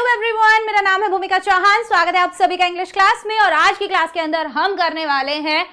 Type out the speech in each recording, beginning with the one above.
Hello everyone, मेरा नाम है भूमिका चौहान। स्वागत है आप सभी का इंग्लिश क्लास में। और आज की क्लास के अंदर हम करने वाले हैं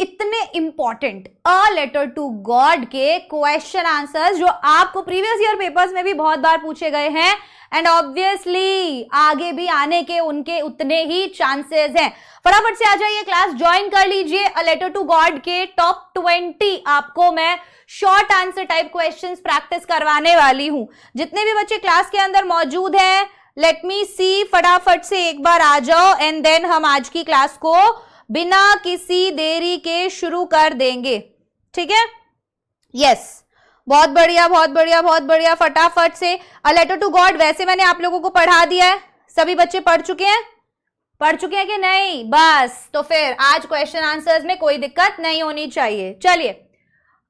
इतने important a letter to God के क्वेश्चन आंसर्स जो आपको प्रीवियस ईयर पेपर्स में भी बहुत बार पूछे गए हैं एंड ऑब्वियसली आगे भी आने के उनके उतने ही चांसेस हैं। फटाफट से आ जाइए, क्लास ज्वाइन कर लीजिए। अ लेटर टू गॉड के टॉप 20 आपको मैं short answer type questions practice करवाने वाली हूं। जितने भी बच्चे क्लास के अंदर मौजूद हैं, लेट मी सी, फटाफट से एक बार आ जाओ एंड देन हम आज की क्लास को बिना किसी देरी के शुरू कर देंगे। ठीक है? यस, बहुत बढ़िया बहुत बढ़िया बहुत बढ़िया। फटाफट से अ लेटर टू गॉड वैसे मैंने आप लोगों को पढ़ा दिया है। सभी बच्चे पढ़ चुके हैं? पढ़ चुके हैं कि नहीं? बस तो फिर आज क्वेश्चन आंसर्स में कोई दिक्कत नहीं होनी चाहिए। चलिए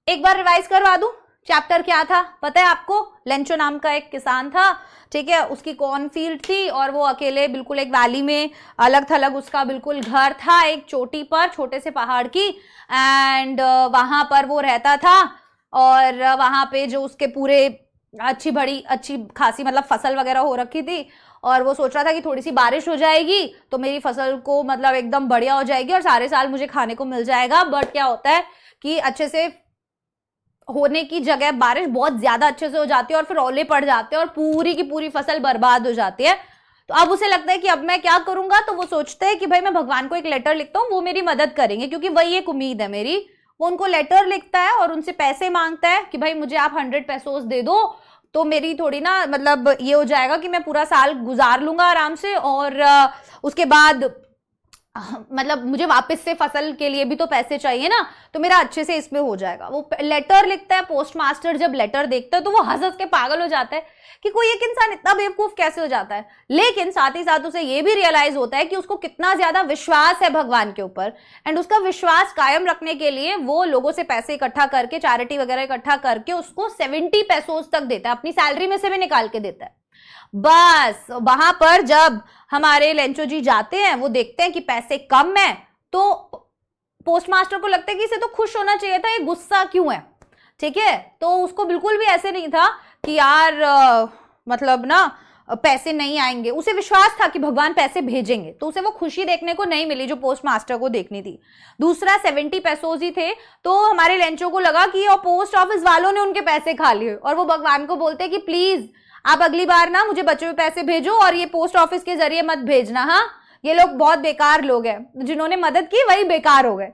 एक बार रिवाइज करवा दूं। चैप्टर क्या था पता है आपको? लेंचो नाम का एक किसान था, ठीक है, उसकी कॉर्नफील्ड थी और वो अकेले बिल्कुल एक वैली में अलग थलग उसका बिल्कुल घर था, एक चोटी पर छोटे से पहाड़ की, एंड वहां पर वो रहता था। और वहां पे जो उसके पूरे अच्छी खासी मतलब फसल वगैरह हो रखी थी और वो सोच रहा था कि थोड़ी सी बारिश हो जाएगी तो मेरी फसल को मतलब एकदम बढ़िया हो जाएगी और सारे साल मुझे खाने को मिल जाएगा। बट क्या होता है कि अच्छे से होने की जगह बारिश बहुत ज्यादा अच्छे से हो जाती है और फिर ओले पड़ जाते हैं और पूरी की पूरी फसल बर्बाद हो जाती है। तो अब उसे लगता है कि अब मैं क्या करूंगा, तो वो सोचते हैं कि भाई मैं भगवान को एक लेटर लिखता हूँ, वो मेरी मदद करेंगे क्योंकि वही एक उम्मीद है मेरी। वो उनको लेटर लिखता है और उनसे पैसे मांगता है कि भाई मुझे आप 100 पेसोस दे दो तो मेरी थोड़ी ना मतलब ये हो जाएगा कि मैं पूरा साल गुजार लूंगा आराम से और उसके बाद मतलब मुझे वापस से फसल के लिए भी तो पैसे चाहिए ना, तो मेरा अच्छे से इसमें हो जाएगा। वो लेटर लिखता है। पोस्ट मास्टर जब लेटर देखता है तो वो हंस हंस के पागल हो जाता है कि कोई एक इंसान इतना बेवकूफ कैसे हो जाता है। लेकिन साथ ही साथ उसे ये भी रियलाइज होता है कि उसको कितना ज्यादा विश्वास है भगवान के ऊपर एंड उसका विश्वास कायम रखने के लिए वो लोगों से पैसे इकट्ठा करके, चैरिटी वगैरह इकट्ठा करके उसको 70 पेसोस तक देता है, अपनी सैलरी में से भी निकाल के देता है। बस वहां पर जब हमारे लेंचो जी जाते हैं, वो देखते हैं कि पैसे कम है, तो पोस्टमास्टर को लगता है कि इसे तो खुश होना चाहिए था, ये गुस्सा क्यों है? ठीक है, तो उसको बिल्कुल भी ऐसे नहीं था कि यार मतलब ना पैसे नहीं आएंगे। उसे विश्वास था कि भगवान पैसे भेजेंगे, तो उसे वो खुशी देखने को नहीं मिली जो पोस्ट मास्टर को देखनी थी। दूसरा 70 पेसोस ही थे, तो हमारे लेंचो को लगा कि पोस्ट ऑफिस वालों ने उनके पैसे खा लिए और वो भगवान को बोलते कि प्लीज आप अगली बार ना मुझे बचे हुए पैसे भेजो और ये पोस्ट ऑफिस के जरिए मत भेजना। हाँ, ये लोग बहुत बेकार लोग हैं, जिन्होंने मदद की वही बेकार हो गए।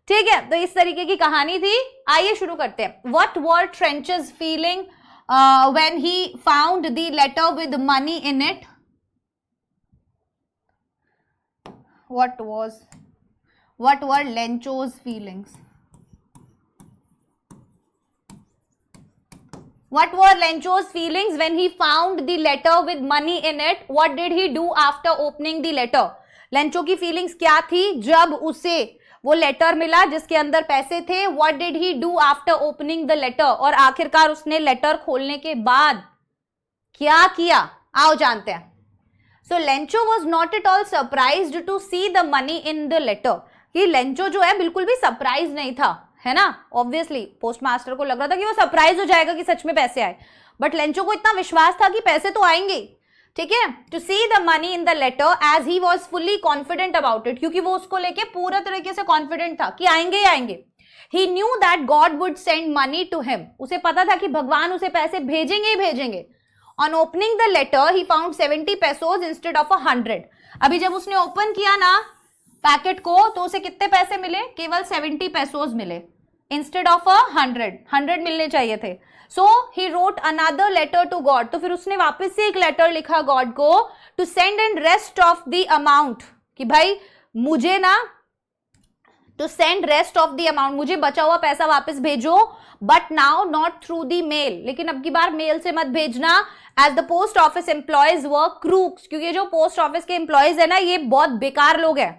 ठीक है, तो इस तरीके की कहानी थी। आइए शुरू करते हैं। What were Lencho's feeling when he found the letter with money in it? what were Lencho's feelings? What were Lencho's feelings when he found the letter with money in it? What did he do after opening the letter? Lencho की feelings क्या थी जब उसे वो letter मिला जिसके अंदर पैसे थे? What did he do after opening the letter? और आखिरकार उसने लेटर खोलने के बाद क्या किया? आओ जानते हैं। So Lencho was not at all surprised to see the money in the letter. कि लेंचो जो है बिल्कुल भी सरप्राइज नहीं था, है ना? ऑब्वियसली पोस्ट मास्टर को लग रहा था कि वो सरप्राइज हो जाएगा कि सच में पैसे आए, बट लेंचो को इतना विश्वास था कि पैसे तो आएंगे। ठीक है, to see the money in the letter as he was fully confident about it, क्योंकि वो उसको लेके पूरा तरीके से कॉन्फिडेंट था कि आएंगे ही आएंगे। He knew that God would send money to him, उसे पता था कि भगवान उसे पैसे भेजेंगे ही भेजेंगे। On opening the letter he found 70 pesos instead of 100। अभी जब उसने ओपन किया ना पैकेट को तो उसे कितने पैसे मिले? केवल 70 पेसोस मिले इंस्टेड ऑफ 100 मिलने चाहिए थे। So he wrote another letter to God, तो फिर उसने वापस से एक लेटर लिखा गॉड को to send and rest of the amount, कि भाई मुझे ना to send rest of the amount, मुझे बचा हुआ पैसा वापस भेजो, but now not through the mail, लेकिन अब की बार मेल से मत भेजना। As the post office employees were crooks, क्योंकि जो पोस्ट ऑफिस के एम्प्लॉयज है ना ये बहुत बेकार लोग हैं।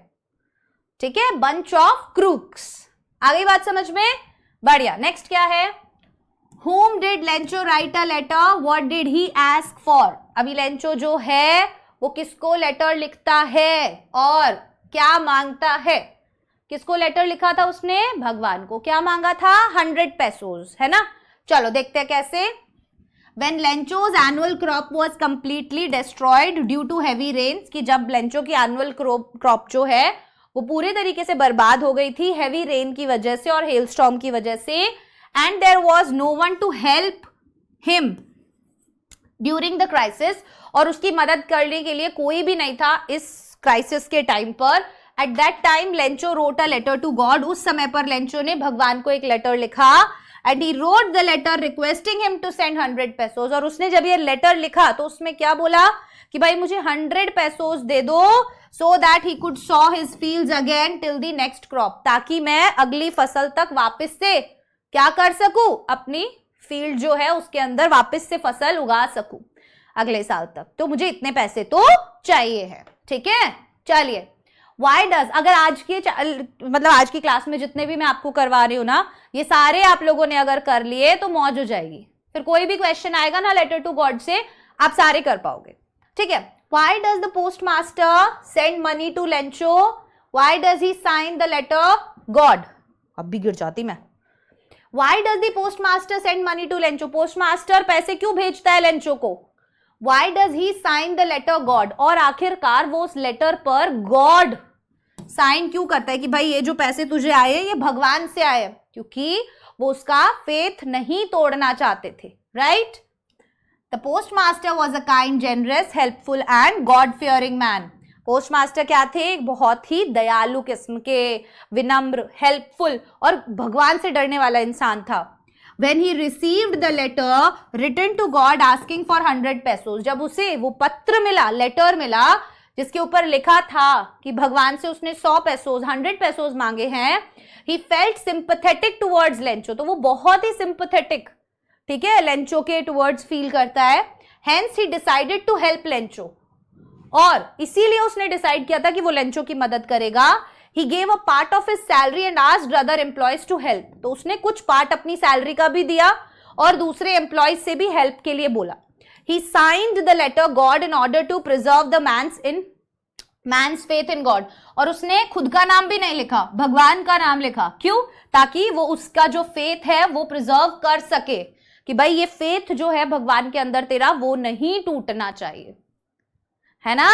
ठीक है, बंच ऑफ क्रूक्स। आ गई बात समझ में? बढ़िया। नेक्स्ट क्या है? Whom did Lencho write a letter? What did he ask for? अभी लेंचो जो है वो किसको लेटर लिखता है और क्या मांगता है? किसको लेटर लिखा था उसने? भगवान को। क्या मांगा था? 100 पेसोस, है ना? चलो देखते हैं कैसे। When Lencho's annual crop was completely destroyed due to heavy rains, कि जब लेंचो की एनुअल क्रॉप जो है वो पूरे तरीके से बर्बाद हो गई थी हेवी रेन की वजह से और हेल स्टॉर्म की वजह से, and there was no one to help him during the crisis, और उसकी मदद करने के लिए कोई भी नहीं था इस क्राइसिस के टाइम पर. At that time Lencho wrote a letter to God. उस समय पर लेंचो ने भगवान को एक लेटर लिखा, and he wrote the letter requesting him to send 100 pesos. और उसने जब ये लेटर लिखा तो उसमें क्या बोला कि भाई मुझे 100 pesos दे दो, so that he could saw his fields again till the next crop, ताकि मैं अगली फसल तक वापस से क्या कर सकूं, अपनी फील्ड जो है उसके अंदर वापस से फसल उगा सकूं अगले साल तक. तो मुझे इतने पैसे तो चाहिए है. ठीक है, चलिए. Why does, अगर आज की मतलब आज की क्लास में जितने भी मैं आपको करवा रही हूं ना, ये सारे आप लोगों ने अगर कर लिए तो मौज हो जाएगी. फिर कोई भी क्वेश्चन आएगा ना लेटर टू गॉड से, आप सारे कर पाओगे. ठीक है. Why does the postmaster send money to Lencho? Why does he sign the letter God? अब भी गिर जाती मैं. Why does the postmaster send money to Lencho? Postmaster पैसे क्यों भेजता है लेंचो को? Why does he sign the letter God? और आखिरकार वो उस लेटर पर गॉड साइन क्यों करता है कि भाई ये जो पैसे तुझे आए ये भगवान से आए? क्योंकि वो उसका फेथ नहीं तोड़ना चाहते थे. Right? The postmaster was a kind, generous, helpful and God fearing man. Postmaster क्या थे? बहुत ही दयालु किस्म के, विनम्र, हेल्पफुल और भगवान से डरने वाला इंसान था. When he received the letter written to God asking for 100 pesos, जब उसे वो पत्र मिला, लेटर मिला जिसके ऊपर लिखा था कि भगवान से उसने 100 pesos, 100 pesos मांगे हैं, he felt sympathetic towards Lencho. तो वो बहुत ही sympathetic, ठीक है, लेंचो के towards फील करता है. Hence he decided to help Lencho, और इसीलिए उसने डिसाइड किया था कि वो लेंचो की मदद करेगा. He gave a part of his salary and asked other employees to help. तो उसने कुछ पार्ट अपनी सैलरी का भी दिया और दूसरे एम्प्लॉयज से भी हेल्प के लिए बोला. He signed the letter God in order to preserve the man's faith in God. और उसने खुद का नाम भी नहीं लिखा, भगवान का नाम लिखा. क्यों? ताकि वो उसका जो फेथ है वो प्रिजर्व कर सके, कि भाई ये फेथ जो है भगवान के अंदर तेरा वो नहीं टूटना चाहिए. है ना?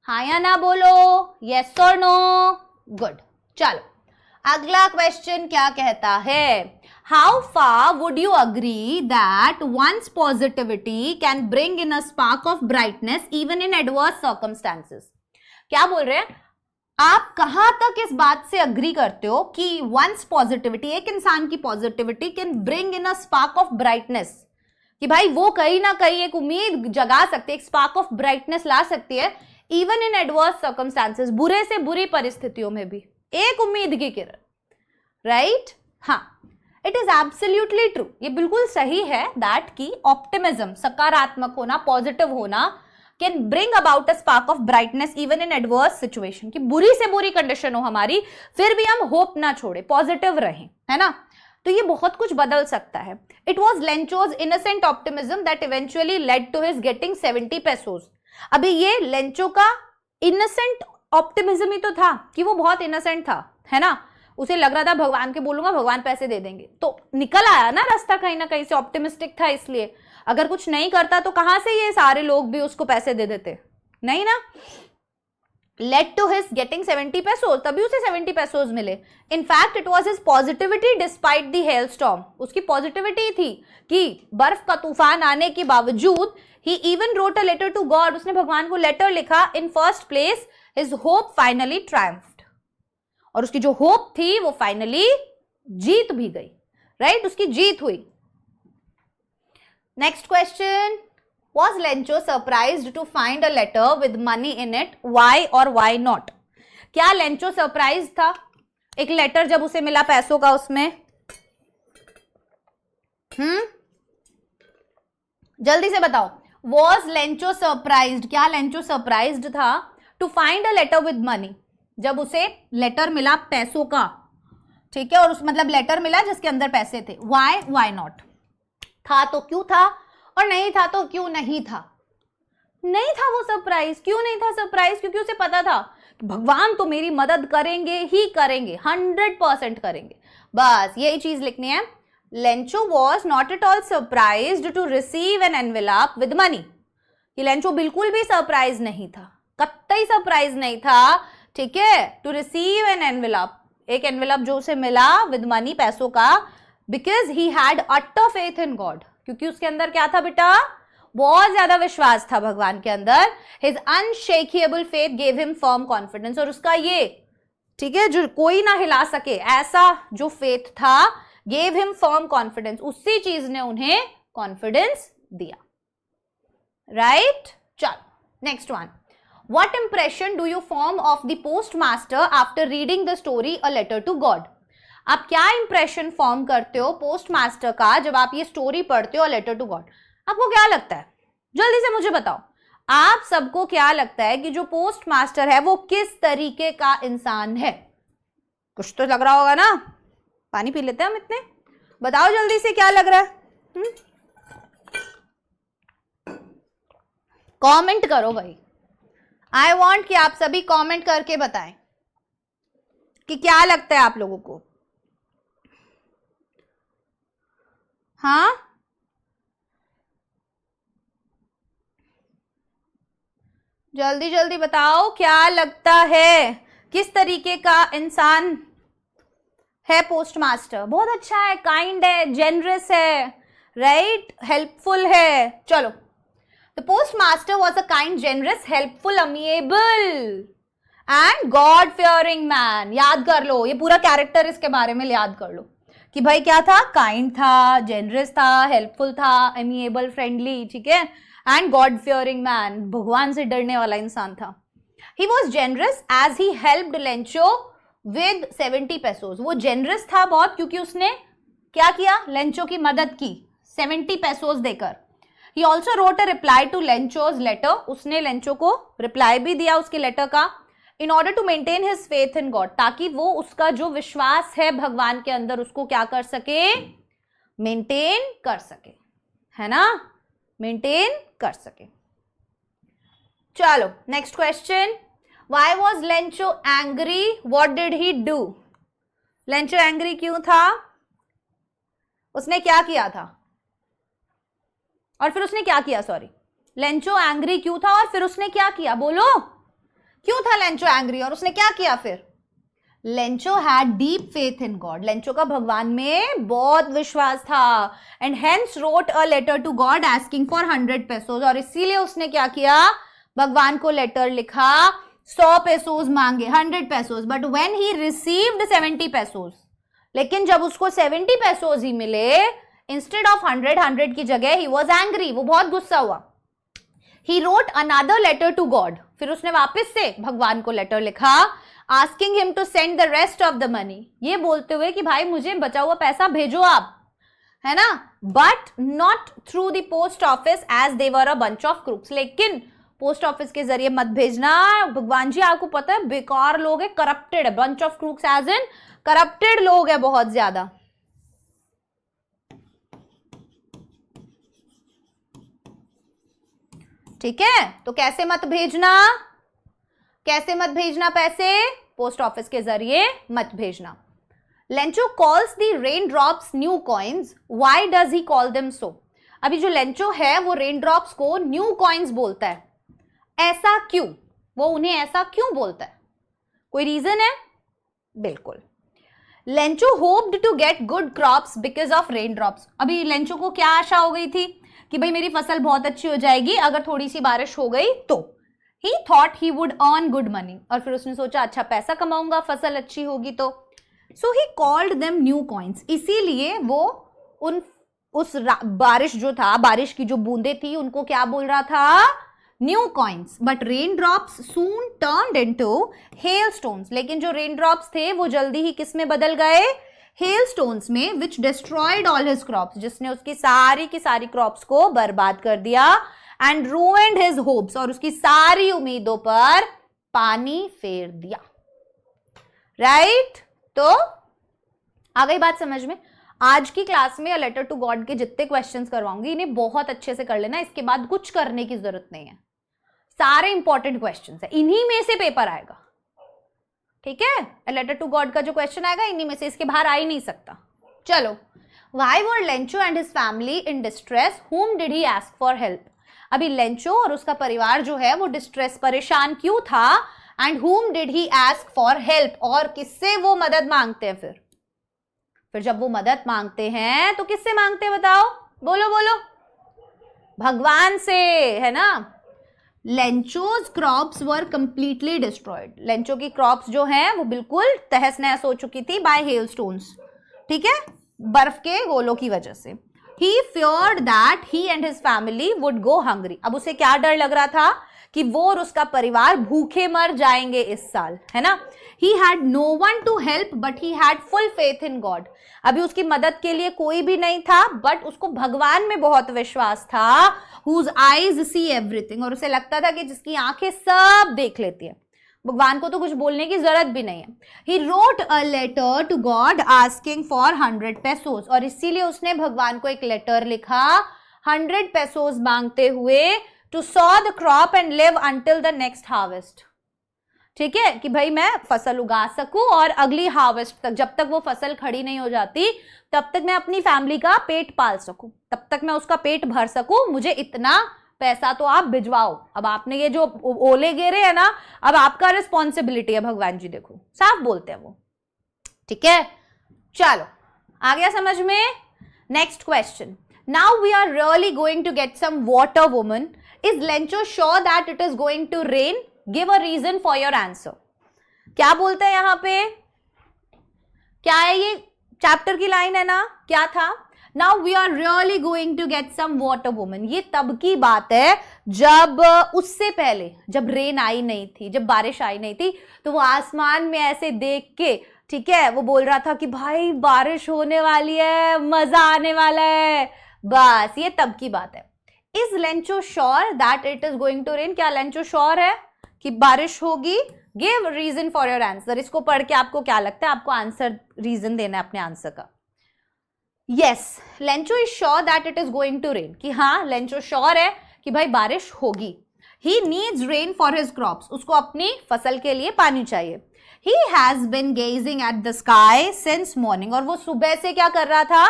हाँ या ना बोलो, यस और नो. गुड. चलो अगला क्वेश्चन क्या कहता है? How far would you agree that once positivity can bring in a spark of brightness even in adverse circumstances. क्या बोल रहे हैं आप? कहां तक इस बात से अग्री करते हो कि वंस पॉजिटिविटी, एक इंसान की positivity can bring in a spark of brightness, कि भाई वो कहीं ना कहीं एक उम्मीद जगा सकती है, एक स्पार्क ऑफ ब्राइटनेस ला सकती है इवन इन एडवर्स सर्कमस्टांसेस, बुरे से बुरी परिस्थितियों में भी एक उम्मीद की किरण. राइट? हाँ, इट इज एब्सोल्युटली ट्रू. ये बिल्कुल सही है दैट की ऑप्टिमिज्म, सकारात्मक होना, पॉजिटिव होना can bring about a spark of brightness even in adverse situation. कि बुरी से बुरी कंडीशन हो हमारी, फिर भी हम होप ना छोड़े, पॉजिटिव रहें. है ना? तो ये बहुत कुछ बदल सकता है. It was Lencho's innocent optimism that eventually led to his getting 70 pesos. अभी ये लेंचो का इनोसेंट ऑप्टिमिज्म ही तो था कि वो बहुत इनोसेंट था. है ना? उसे लग रहा था भगवान के बोलूंगा भगवान पैसे दे देंगे, तो निकल आया ना रास्ता कहीं ना कहीं से, ऑप्टिमिस्टिक था. इसलिए अगर कुछ नहीं करता तो कहां से ये सारे लोग भी उसको पैसे दे देते? नहीं ना. led to his getting 70 pesos, तभी उसे 70 pesos मिले. In fact, it was his positivity despite the hailstorm. उसकी पॉजिटिविटी थी कि बर्फ का तूफान आने के बावजूद he even wrote a letter to God. उसने भगवान को लेटर लिखा. In first place, his hope finally triumphed. और उसकी जो होप थी वो फाइनली जीत भी गई. राइट? उसकी जीत हुई. Next question. Was Lencho surprised to find a letter with money in it? Why or why not? क्या लेंचो सरप्राइज था एक लेटर जब उसे मिला पैसों का उसमें? जल्दी से बताओ. Was Lencho surprised? क्या लेंचो सरप्राइज्ड था to find a letter with money? जब उसे लेटर मिला पैसों का, ठीक है, और उस मतलब लेटर मिला जिसके अंदर पैसे थे. Why not? था तो क्यों था, और नहीं था तो क्यों नहीं था? नहीं था वो सरप्राइज. क्यों नहीं था सरप्राइज? क्योंकि उसे पता था कि भगवान तो मेरी मदद करेंगे ही करेंगे, 100% करेंगे. बस यही चीज लिखनी है. Lencho was not at all surprised to receive an envelope with money. Lencho बिल्कुल भी सरप्राइज नहीं था, कतई सरप्राइज नहीं था, ठीक है, टू रिसीव एन एनवेलप, एक एनवेलप जो उसे मिला विद मनी, पैसों का, because he had utter faith in God, क्योंकि उसके अंदर क्या था बेटा, बहुत ज्यादा विश्वास था भगवान के अंदर। His unshakeable faith gave him firm confidence, और उसका ये, ठीक है, जो कोई ना हिला सके ऐसा जो फेथ था, गेव हिम फर्म कॉन्फिडेंस, उसी चीज ने उन्हें कॉन्फिडेंस दिया, राइट। चलो next one, what impression do you form of the post master after reading the story a letter to God. आप क्या इंप्रेशन फॉर्म करते हो पोस्ट मास्टर का जब आप ये स्टोरी पढ़ते हो, लेटर टू गॉड। आपको क्या लगता है, जल्दी से मुझे बताओ, आप सबको क्या लगता है कि जो पोस्ट मास्टर है वो किस तरीके का इंसान है। कुछ तो लग रहा होगा ना, पानी पी लेते हैं हम इतने, बताओ जल्दी से क्या लग रहा है। कमेंट करो भाई, आई वांट कि आप सभी कमेंट करके बताएं कि क्या लगता है आप लोगों को। हाँ, जल्दी जल्दी बताओ क्या लगता है, किस तरीके का इंसान है पोस्ट मास्टर। बहुत अच्छा है, काइंड है, जेनरस है, राइट, हेल्पफुल है। चलो, the post master was a kind, generous, helpful, amiable and God fearing man. याद कर लो, ये पूरा कैरेक्टर इसके बारे में याद कर लो कि भाई क्या था, काइंड था, जेनरस था, हेल्पफुल था, अमिएबल, फ्रेंडली, ठीक है, एंड गॉड फियरिंग मैन, भगवान से डरने वाला इंसान था। He was generous as he helped Lencho with 70 pesos. वो जेनरस था बहुत क्योंकि उसने क्या किया, लेंचो की मदद की 70 पेसोज देकर। He also wrote a reply to Lencho's letter, उसने लेंचो को रिप्लाई भी दिया उसके लेटर का, in order to maintain his faith in God, ताकि वो उसका जो विश्वास है भगवान के अंदर उसको क्या कर सके, मेंटेन कर सके, है ना, मेंटेन कर सके। चलो next question, why was Lencho angry, what did he do. Lencho angry क्यों था, उसने क्या किया था, और फिर उसने क्या किया, सॉरी, लेंचो एंग्री क्यों था और फिर उसने क्या किया, बोलो क्यों था लेंचो एंग्री और उसने क्या किया फिर। Lencho had deep faith in God, Lencho का भगवान में बहुत विश्वास था, and hence wrote a letter to God asking for 100 pesos, और इसीलिए उसने क्या किया, भगवान को लेटर लिखा, 100 पेसोज मांगे, 100 पेसोज, बट व्हेन ही रिसीव्ड 70 पेसोज, लेकिन जब उसको 70 पेसोज ही मिले इंस्टेड ऑफ 100 की जगह, ही वॉज एंग्री, वो बहुत गुस्सा हुआ। He wrote another letter to God, फिर उसने वापस से भगवान को लेटर लिखा, asking him to send the rest of the money, ये बोलते हुए कि भाई मुझे बचा हुआ पैसा भेजो आप, है ना, but not through the post office as they were a bunch of crooks, लेकिन पोस्ट ऑफिस के जरिए मत भेजना, भगवान जी आपको पता है बेकार लोग है, करप्टेड है, bunch of crooks as in corrupted लोग है बहुत ज्यादा। ठीक है, तो कैसे मत भेजना, कैसे मत भेजना पैसे, पोस्ट ऑफिस के जरिए मत भेजना। Lencho calls the rain drops new coins, why does he call them so. अभी जो लेंचो है वो रेन ड्रॉप्स को न्यू कॉइन्स बोलता है, ऐसा क्यों, वो उन्हें ऐसा क्यों बोलता है, कोई रीजन है, बिल्कुल। Lencho hoped to get good crops because of rain drops, अभी लेंचो को क्या आशा हो गई थी कि भाई मेरी फसल बहुत अच्छी हो जाएगी अगर थोड़ी सी बारिश हो गई तो। ही thought he would earn good money, और फिर उसने सोचा अच्छा पैसा कमाऊंगा फसल अच्छी होगी तो। So he called them new coins, इसीलिए वो उस बारिश जो था, बारिश की जो बूंदे थी उनको क्या बोल रहा था, new coins. But rain drops soon turned into hail stones, लेकिन जो रेन ड्रॉप्स थे वो जल्दी ही किस में बदल गए, हेल स्टोन्स में, विच डिस्ट्रॉयड ऑल हिज क्रॉप्स, जिसने उसकी सारी की सारी क्रॉप्स को बर्बाद कर दिया, एंड रूइंड हिज होप्स, और उसकी सारी उम्मीदों पर पानी फेर दिया, राइट। तो आ गई बात समझ में। आज की क्लास में लेटर टू गॉड के जितने क्वेश्चंस करवाऊंगी इन्हें बहुत अच्छे से कर लेना, इसके बाद कुछ करने की जरूरत नहीं है, सारे इंपॉर्टेंट क्वेश्चंस है, इन्हीं में से पेपर आएगा, ठीक है। लेटर टू गॉड का जो क्वेश्चन आएगा इन्हीं में से, इसके बाहर आ ही नहीं सकता। चलो, Why were Lencho and his family in distress? Whom did he ask for help? अभी लेंचो और उसका परिवार जो है वो डिस्ट्रेस, परेशान क्यों था? And whom did he ask for help? और किससे वो मदद मांगते हैं? फिर जब वो मदद मांगते हैं तो किससे मांगते हैं बताओ? बोलो बोलो। भगवान से, है ना? लेंचोज क्रॉप्स वर कंप्लीटली डिस्ट्रॉयड। लेंचो की क्रॉप्स जो हैं वो बिल्कुल तहस नहस हो चुकी थी बाय हेलस्टोन्स, ठीक है, बर्फ के गोलों की वजह से। He feared that he and his family would go hungry. अब उसे क्या डर लग रहा था कि वो और उसका परिवार भूखे मर जाएंगे इस साल, है ना? He had no one to help, but he had full faith in God. अभी उसकी मदद के लिए कोई भी नहीं था, बट उसको भगवान में बहुत विश्वास था। Whose eyes see everything. और उसे लगता था कि जिसकी आंखें सब देख लेती है, भगवान को तो कुछ बोलने की जरूरत भी नहीं है। He wrote a letter to God asking for 100 pesos. और इसीलिए उसने भगवान को एक लेटर लिखा 100 pesos मांगते हुए, to sow the crop and live until the next harvest. ठीक है, कि भाई मैं फसल उगा सकूं और अगली हार्वेस्ट तक, जब तक वो फसल खड़ी नहीं हो जाती तब तक मैं अपनी फैमिली का पेट पाल सकूं, तब तक मैं उसका पेट भर सकूं, मुझे इतना पैसा तो आप भिजवाओ। अब आपने ये जो ओले गिरे है ना, अब आपका रिस्पॉन्सिबिलिटी है भगवान जी, देखो साफ बोलते हैं वो, ठीक है। चलो आ गया समझ में? Next question, now we are really going to get some water woman. Is Lencho sure that it is going to rain? Give a reason for your answer. क्या बोलते हैं यहां पे? क्या है ये? चैप्टर की लाइन है ना, क्या था? Now we are really going to get some water woman. ये तब की बात है जब उससे पहले, जब रेन आई नहीं थी, जब बारिश आई नहीं थी, तो वो आसमान में ऐसे देख के, ठीक है, वो बोल रहा था कि भाई बारिश होने वाली है, मजा आने वाला है। बस ये तब की बात है। Is Lencho sure that it is going to rain? क्या लेंचो श्योर है कि बारिश होगी? Give reason for your answer. इसको पढ़ के आपको क्या लगता है? आपको आंसर, रीजन देना है अपने आंसर का। Yes, Lencho is sure that it is going to rain, कि हाँ लेंचो श्योर है कि भाई बारिश होगी। He needs rain for his crops. उसको अपनी फसल के लिए पानी चाहिए। He has been gazing at the sky since morning. और वो सुबह से क्या कर रहा था?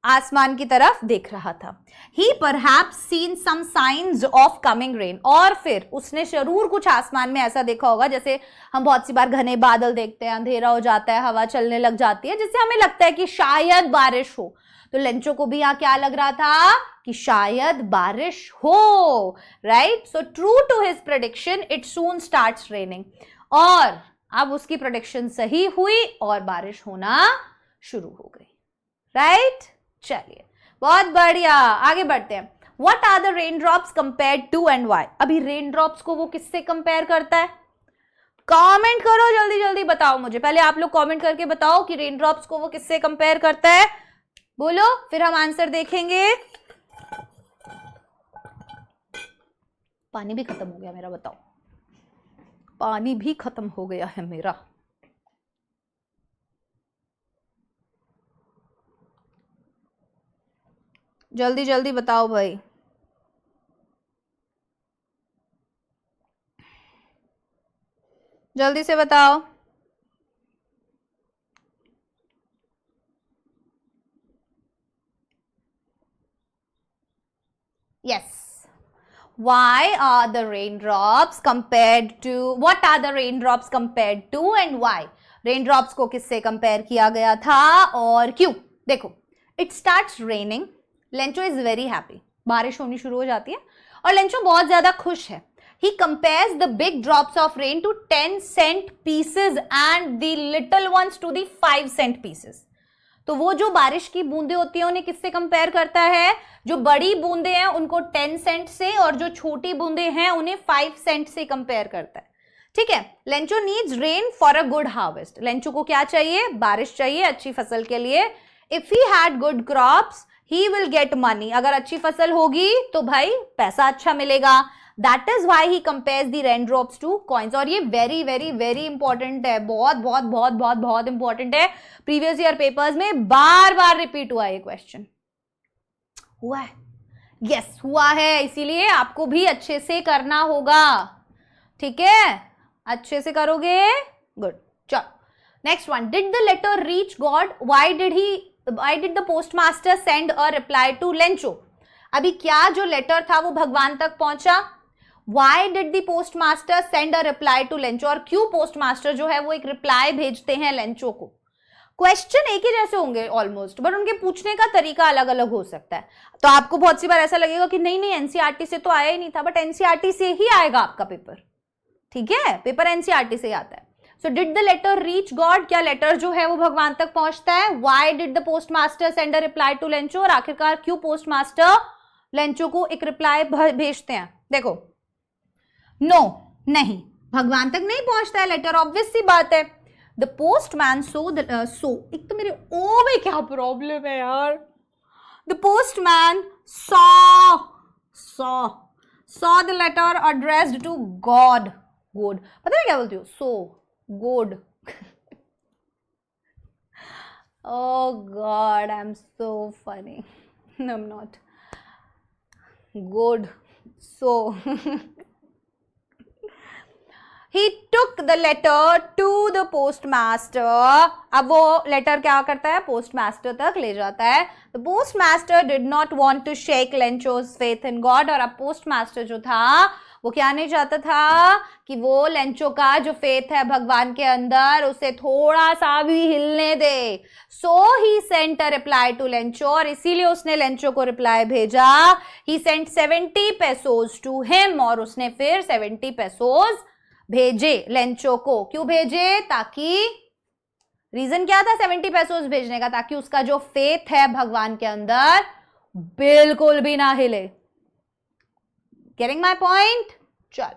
आसमान की तरफ देख रहा था। He perhaps seen some signs of coming rain. और फिर उसने जरूर कुछ आसमान में ऐसा देखा होगा, जैसे हम बहुत सी बार घने बादल देखते हैं, अंधेरा हो जाता है, हवा चलने लग जाती है, जिससे हमें लगता है कि शायद बारिश हो। तो लेंचो को भी यहाँ क्या लग रहा था कि शायद बारिश हो, right? So true to his prediction, it soon starts raining. और अब उसकी प्रेडिक्शन सही हुई और बारिश होना शुरू हो गई, राइट? चलिए बहुत बढ़िया, आगे बढ़ते हैं। What are the raindrops compared to and why? अभी रेनड्रॉप्स को वो किससे कंपेयर करता है? कमेंट करो, जल्दी जल्दी बताओ मुझे। पहले आप लोग कमेंट करके बताओ कि रेनड्रॉप्स को वो किससे कंपेयर करता है, बोलो, फिर हम आंसर देखेंगे। पानी भी खत्म हो गया मेरा, बताओ। पानी भी खत्म हो गया है मेरा। जल्दी जल्दी बताओ भाई। जल्दी से बताओ। Yes. Why are the raindrops compared to? What are the raindrops compared to and why? Raindrops को किससे कंपेयर किया गया था और क्यों? देखो, it starts raining. Lencho is very happy, बारिश होनी शुरू हो जाती है और लेंचो बहुत ज्यादा खुश है। He compares the big drops of rain to 10 cent pieces and the little ones to the 5 cent pieces. तो वो जो बारिश की बूंदे होती हैं उन्हें किससे कंपेयर करता है? जो बड़ी बूंदे हैं उनको 10 सेंट से और जो छोटी बूंदे हैं उन्हें 5 सेंट से कंपेयर करता है, ठीक है। Lencho needs rain for a good harvest. Lencho को क्या चाहिए? बारिश चाहिए अच्छी फसल के लिए। If he had good crops he will get money. अगर अच्छी फसल होगी तो भाई पैसा अच्छा मिलेगा। That is why he compares the raindrops two coins. और ये वेरी वेरी वेरी इंपॉर्टेंट है, बहुत बहुत बहुत बहुत बहुत इंपॉर्टेंट है। प्रीवियस ईयर पेपर्स में बार बार रिपीट हुआ ये क्वेश्चन। हुआ है? यस हुआ है, इसीलिए आपको भी अच्छे से करना होगा, ठीक है? अच्छे से करोगे, गुड। चलो next one, did the letter reach God? Why did he why did the postmaster send a reply to Lencho? अभी क्या जो लेटर था वो भगवान तक पहुंचा? Why did the postmaster send a reply to Lencho? और क्यों पोस्टमास्टर जो है वो एक रिप्लाई भेजते हैं लेंचो को? क्वेश्चन एक ही जैसे होंगे ऑलमोस्ट, बट उनके पूछने का तरीका अलग अलग हो सकता है। तो आपको बहुत सी बार ऐसा लगेगा कि नहीं नहीं एनसीईआरटी से तो आया ही नहीं था, बट एनसीईआरटी से ही आएगा आपका पेपर, ठीक है, पेपर एनसीईआरटी से आता है। So did the letter reach God? क्या लेटर जो है वो भगवान तक पहुंचता है? Why did the postmaster send a reply to Lencho? और आखिरकार क्यों पोस्टमास्टर लेंचो को एक रिप्लाई भेजते हैं? देखो, नो नहीं, भगवान तक नहीं पहुंचता है लेटर, ऑब्वियस सी बात है। द पोस्टमैन सो एक तो मेरे ओ में क्या प्रॉब्लम है यार। The postman saw the letter addressed to God. पता है क्या बोलती हूँ? So God. Oh God, I'm so funny. No, I'm not. Good. So he took the letter to the postmaster. अब वो लेटर क्या करता है? पोस्टमास्टर तक ले जाता है। The postmaster did not want to shake Lencho's faith in God. और अब पोस्टमास्टर जो था वो क्या नहीं चाहता था कि वो लेंचो का जो फेथ है भगवान के अंदर उसे थोड़ा सा भी हिलने दे। So he sent a reply to Lencho, और इसीलिए उसने लेंचो को रिप्लाई भेजा। He sent 70 pesos to him, और उसने फिर 70 पेसोज भेजे लेंचो को। क्यों भेजे? ताकि रीजन क्या था 70 पेसोज भेजने का? ताकि उसका जो फेथ है भगवान के अंदर बिल्कुल भी ना हिले। Getting my point? चल।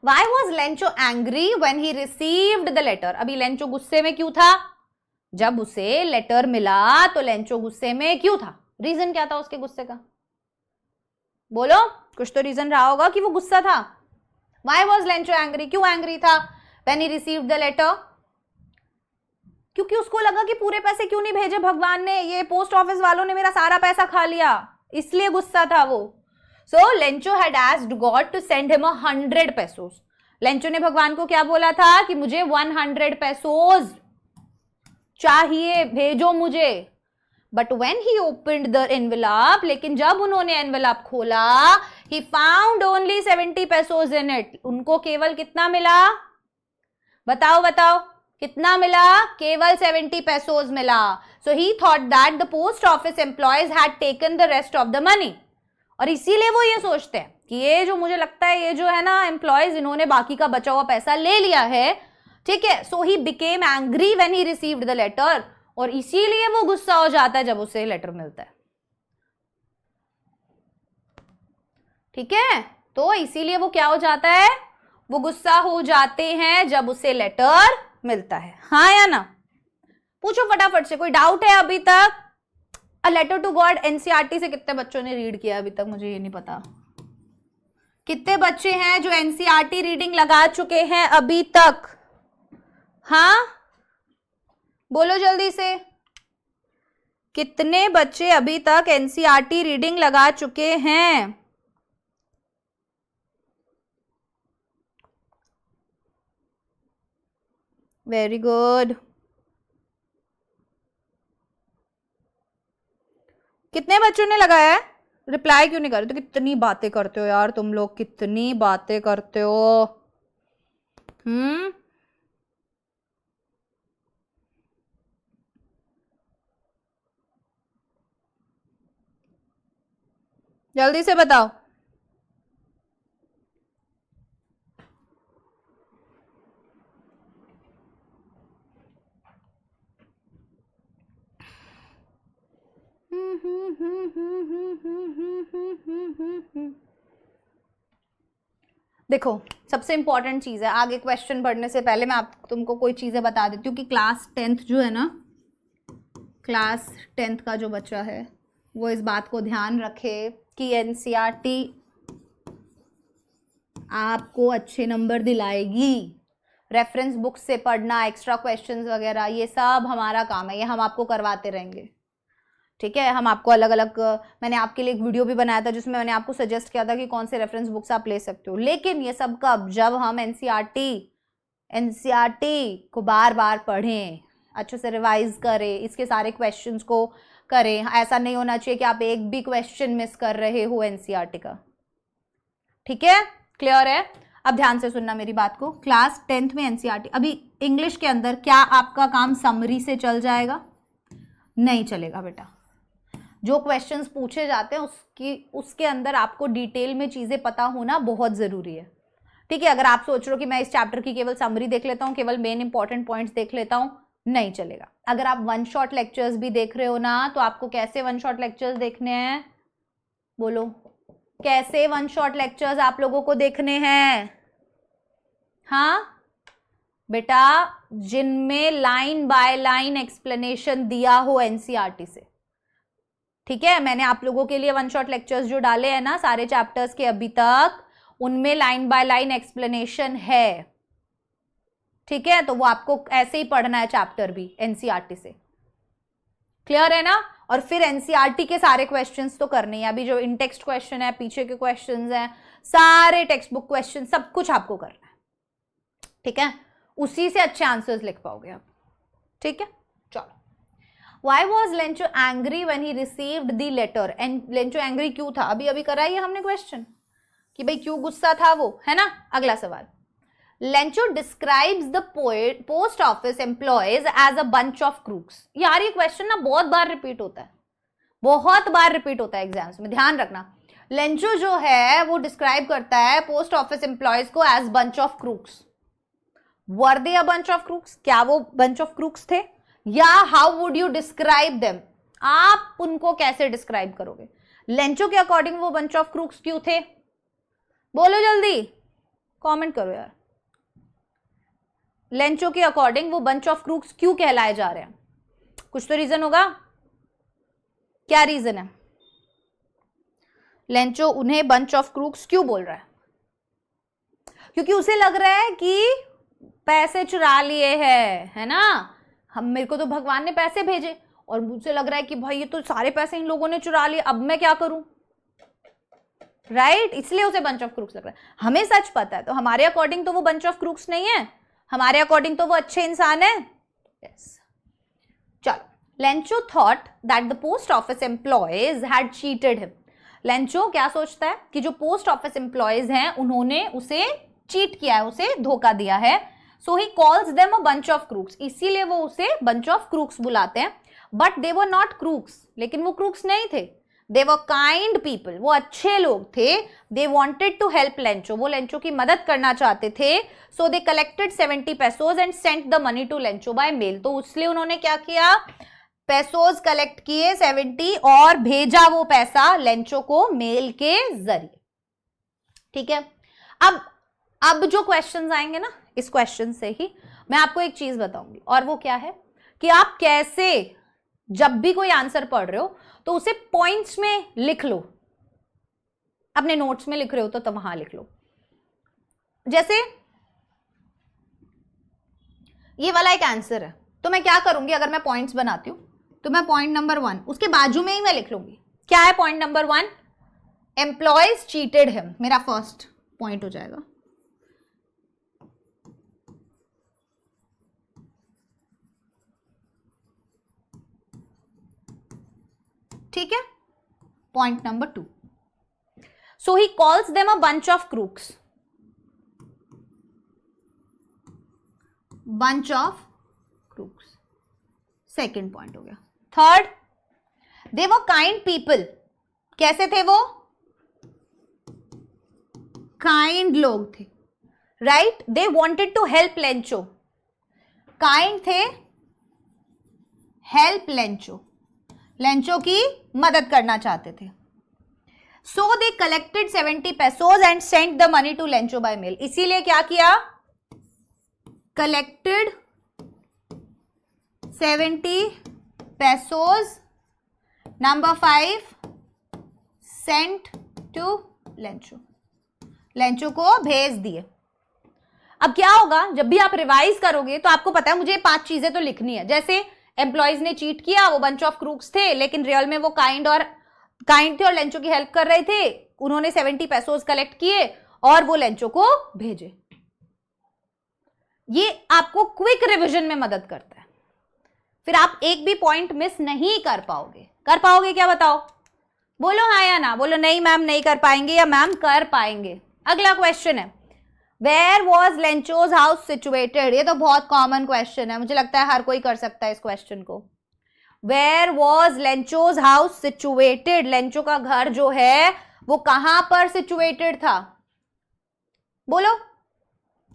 Why was Lencho angry when he received the letter? अभी लेंचो गुस्से में क्यों था? जब उसे लेटर मिला तो लेंचो गुस्से में क्यों था? रीजन क्या था उसके गुस्से का? बोलो, कुछ तो रीजन रहा होगा कि वो गुस्सा था। Why was Lencho angry? क्यों एंग्री था when he received the letter? क्योंकि उसको लगा कि पूरे पैसे क्यों नहीं भेजे भगवान ने, ये पोस्ट ऑफिस वालों ने मेरा सारा पैसा खा लिया, इसलिए गुस्सा था वो। So Lencho had asked God to send him 100 pesos. Lencho ने भगवान को क्या बोला था कि मुझे 100 pesos चाहिए, भेजो मुझे। But when he opened the envelope, लेकिन जब उन्होंने एनवेलप खोला, he found only 70 pesos in it. उनको केवल कितना मिला? बताओ बताओ, कितना मिला? केवल 70 pesos मिला। So he thought that the post office employees had taken the rest of the money. और इसीलिए वो ये सोचते हैं कि ये जो मुझे लगता है ये जो है ना एम्प्लॉयज, इन्होंने बाकी का बचा हुआ पैसा ले लिया है, ठीक है। So he became angry when he received the letter, और इसीलिए वो गुस्सा हो जाता है जब उसे लेटर मिलता है, ठीक है। तो इसीलिए वो क्या हो जाता है? वो गुस्सा हो जाते हैं जब उसे लेटर मिलता है, हाँ या ना? पूछो फटाफट से, कोई डाउट है अभी तक? A letter to God NCERT से कितने बच्चों ने रीड किया अभी तक? मुझे ये नहीं पता। कितने बच्चे हैं जो एनसीईआरटी रीडिंग लगा चुके हैं अभी तक? हाँ बोलो जल्दी से, कितने बच्चे अभी तक एनसीईआरटी रीडिंग लगा चुके हैं? Very good. कितने बच्चों ने लगाया है? रिप्लाई क्यों नहीं कर रहे? तो कितनी बातें करते हो यार तुम लोग, कितनी बातें करते हो। जल्दी से बताओ। देखो सबसे इंपॉर्टेंट चीज है, आगे क्वेश्चन पढ़ने से पहले मैं तुमको कोई चीजें बता देती हूँ कि क्लास 10th जो है ना, क्लास 10th का जो बच्चा है वो इस बात को ध्यान रखे कि एनसीईआरटी आपको अच्छे नंबर दिलाएगी। रेफरेंस बुक से पढ़ना, एक्स्ट्रा क्वेश्चंस वगैरह, ये सब हमारा काम है, ये हम आपको करवाते रहेंगे, ठीक है। हम आपको अलग अलग, मैंने आपके लिए एक वीडियो भी बनाया था जिसमें मैंने आपको सजेस्ट किया था कि कौन से रेफरेंस बुक्स आप ले सकते हो। लेकिन ये सब कब? जब हम एनसीईआरटी को बार बार पढ़ें, अच्छे से रिवाइज करें, इसके सारे क्वेश्चंस को करें। ऐसा नहीं होना चाहिए कि आप एक भी क्वेश्चन मिस कर रहे हो एनसीईआरटी का। ठीक है, क्लियर है? अब ध्यान से सुनना मेरी बात को। क्लास 10th में एनसीईआरटी, अभी इंग्लिश के अंदर क्या आपका काम समरी से चल जाएगा? नहीं चलेगा बेटा। जो क्वेश्चंस पूछे जाते हैं उसके अंदर आपको डिटेल में चीजें पता होना बहुत जरूरी है। ठीक है, अगर आप सोच रहे हो कि मैं इस चैप्टर की केवल समरी देख लेता हूं, केवल मेन इंपॉर्टेंट पॉइंट्स देख लेता हूं, नहीं चलेगा। अगर आप वन शॉट लेक्चर्स भी देख रहे हो ना, तो आपको कैसे वन शॉट लेक्चर्स देखने हैं? बोलो, कैसे वन शॉट लेक्चर्स आप लोगों को देखने हैं? हाँ बेटा, जिनमें लाइन बाय लाइन एक्सप्लेनेशन दिया हो एनसीईआरटी से। ठीक है, मैंने आप लोगों के लिए वन शॉट लेक्चर्स जो डाले हैं ना सारे चैप्टर्स के अभी तक, उनमें लाइन बाय लाइन एक्सप्लेनेशन है। ठीक है, तो वो आपको ऐसे ही पढ़ना है चैप्टर भी एनसीईआरटी से। क्लियर है ना? और फिर एनसीईआरटी के सारे क्वेश्चंस तो करने हैं। अभी जो इन टेक्स्ट क्वेश्चन है, पीछे के क्वेश्चंस हैं, सारे टेक्स्ट बुक क्वेश्चन, सब कुछ आपको करना है। ठीक है, उसी से अच्छे आंसर्स लिख पाओगे आप। ठीक है, चलो। Why was Lencho angry when he received the letter? And Lencho angry क्यों था? अभी अभी कराई है हमने क्वेश्चन कि भाई क्यों गुस्सा था वो, है ना? अगला सवाल, Lencho describes the post office employees as a bunch of crooks. यार ये क्वेश्चन ना बहुत बार रिपीट होता है, बहुत बार रिपीट होता है एग्जाम्स में, ध्यान रखना। लेंचो जो है वो डिस्क्राइब करता है पोस्ट ऑफिस एम्प्लॉयज को as bunch of crooks. Were they a bunch of crooks? क्या वो बंच ऑफ क्रूक्स थे? या how would you describe them? आप उनको कैसे डिस्क्राइब करोगे? लेंचो के अकॉर्डिंग वो बंच ऑफ क्रूक्स क्यों थे? बोलो जल्दी, कमेंट करो यार। लेंचो के अकॉर्डिंग वो बंच ऑफ क्रूक्स क्यों कहलाए जा रहे हैं? कुछ तो रीजन होगा। क्या रीजन है? लेंचो उन्हें बंच ऑफ क्रूक्स क्यों बोल रहा है? क्योंकि उसे लग रहा है कि पैसे चुरा लिए हैं, है ना? मेरे को तो भगवान ने पैसे भेजे और मुझे लग रहा है कि भाई ये तो सारे पैसे इन लोगों ने चुरा लिए, अब मैं क्या करूं? राइट, इसलिए उसे बंच ऑफ क्रूक्स लग रहा है। हमें सच पता है, तो हमारे अकॉर्डिंग तो वो बंच ऑफ क्रूक्स नहीं है, हमारे अकॉर्डिंग तो वो अच्छे इंसान है। यस, चलो। Lencho thought that the post office employees had cheated him. Lencho क्या सोचता है कि जो पोस्ट ऑफिस एम्प्लॉयज हैं उन्होंने उसे चीट किया है, उसे धोखा दिया है। So he calls them a bunch of crooks, इसीलिए वो उसे बंच ऑफ क्रूक्स बुलाते हैं। But they were not crooks, लेकिन वो क्रूक्स नहीं थे। दे वर काइंड पीपल, वो अच्छे लोग थे। They wanted to help Lencho, वो लेंचो की मदद करना चाहते थे। So they collected 70 pesos and sent the money to Lencho by mail. तो इसलिए उन्होंने क्या किया? पेसोज कलेक्ट किए 70 और भेजा वो पैसा लेंचो को मेल के जरिए। ठीक है, अब जो क्वेश्चंस आएंगे ना, इस क्वेश्चन से ही मैं आपको एक चीज बताऊंगी, और वो क्या है कि आप कैसे जब भी कोई आंसर पढ़ रहे हो तो उसे पॉइंट्स में लिख लो। अपने नोट्स में लिख रहे हो तो वहां लिख लो। जैसे ये वाला एक आंसर है, तो मैं क्या करूंगी? अगर मैं पॉइंट्स बनाती हूं तो मैं पॉइंट नंबर 1 उसके बाजू में ही मैं लिख लूंगी। क्या है point number 1? Employees cheated him, मेरा फर्स्ट पॉइंट हो जाएगा। ठीक है, point number 2, so he calls them a bunch of crooks. Bunch of crooks, second point हो गया। Third, they were kind people. कैसे थे वो? काइंड लोग थे, right? They wanted to help Lencho, kind थे, हेल्प लेंचो, लेंचो की मदद करना चाहते थे। So they collected 70 pesos and sent the money to Lencho by mail. इसीलिए क्या किया? Collected 70 pesos, number 5 sent to Lencho, Lencho को भेज दिए। अब क्या होगा, जब भी आप रिवाइज करोगे तो आपको पता है मुझे 5 चीजें तो लिखनी है। जैसे एम्प्लॉयज ने चीट किया, वो बंच ऑफ क्रूक्स थे, लेकिन रियल में वो काइंड थे और लेंचो की हेल्प कर रहे थे। उन्होंने 70 pesos कलेक्ट किए और वो लेंचो को भेजे। ये आपको क्विक रिवीजन में मदद करता है। फिर आप एक भी पॉइंट मिस नहीं कर पाओगे। कर पाओगे क्या बताओ? बोलो हाँ या ना। बोलो नहीं मैम नहीं कर पाएंगे, या मैम कर पाएंगे। अगला क्वेश्चन है, where was Lencho's house situated. ये तो बहुत कॉमन क्वेश्चन है, मुझे लगता है हर कोई कर सकता है इस क्वेश्चन को। Where was Lencho's house situated. Lencho का घर जो है वो कहां पर सिचुएटेड था? बोलो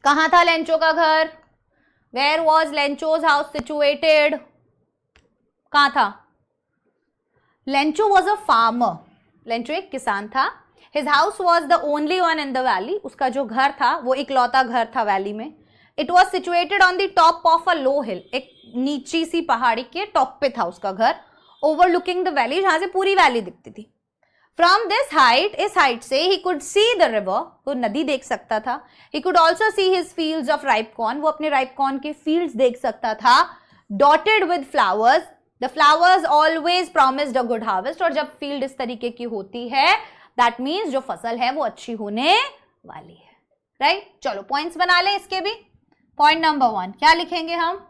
कहां था लेंचो का घर? Where was Lencho's house situated? कहां था? Lencho was a farmer. Lencho एक किसान था। His house was the only one in the valley. उसका जो घर था वो इकलौता घर था वैली में। It was situated on the top of a low hill. एक नीची सी पहाड़ी के टॉप पे था उसका घर, ओवरलुकिंग द वैली, जहां से पूरी वैली दिखती थी। फ्रॉम दिस हाइट, इस हाइट से ही कुड सी द रिवर, वो नदी देख सकता था। He could also see his fields of ripe corn, वो अपने राइप कॉर्न के फील्ड्स देख सकता था। Dotted with flowers, the flowers always promised a good harvest. और जब फील्ड इस तरीके की होती है दैट मीन्स जो फसल है वो अच्छी होने वाली है, राइट? चलो पॉइंट्स बना लें इसके भी। पॉइंट नंबर 1 क्या लिखेंगे हम?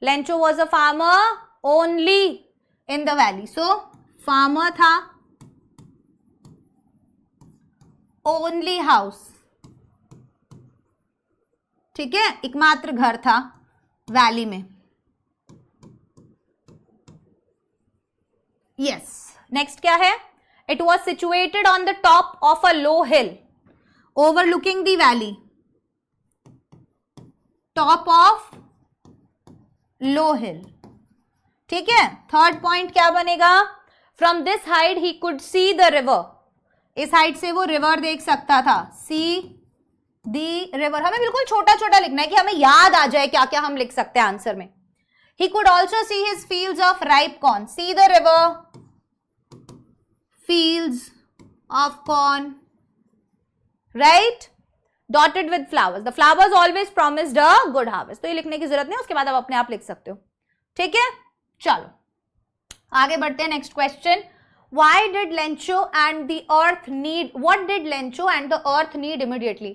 Lencho was a farmer only in the valley. So farmer था, ओनली हाउस, ठीक है, एकमात्र घर था वैली में। यस, नेक्स्ट क्या है? It was situated on the top of a low hill overlooking the valley. Top of low hill, ठीक है। थर्ड पॉइंट क्या बनेगा? From this height he could see the river. इस हाइट से वो रिवर देख सकता था। सी दी रिवर, हमें बिल्कुल छोटा छोटा लिखना है कि हमें याद आ जाए क्या क्या हम लिख सकते हैं आंसर में। He could also see his fields of ripe corn. C the river, fields of corn, right? Dotted with flowers, the flowers always promised a good harvest. तो ये लिखने की जरूरत नहीं, उसके बाद आप अपने आप लिख सकते हो, ठीक है। चलो आगे बढ़ते हैं। Next question, why did Lencho and the earth need, what did Lencho and the earth need immediately?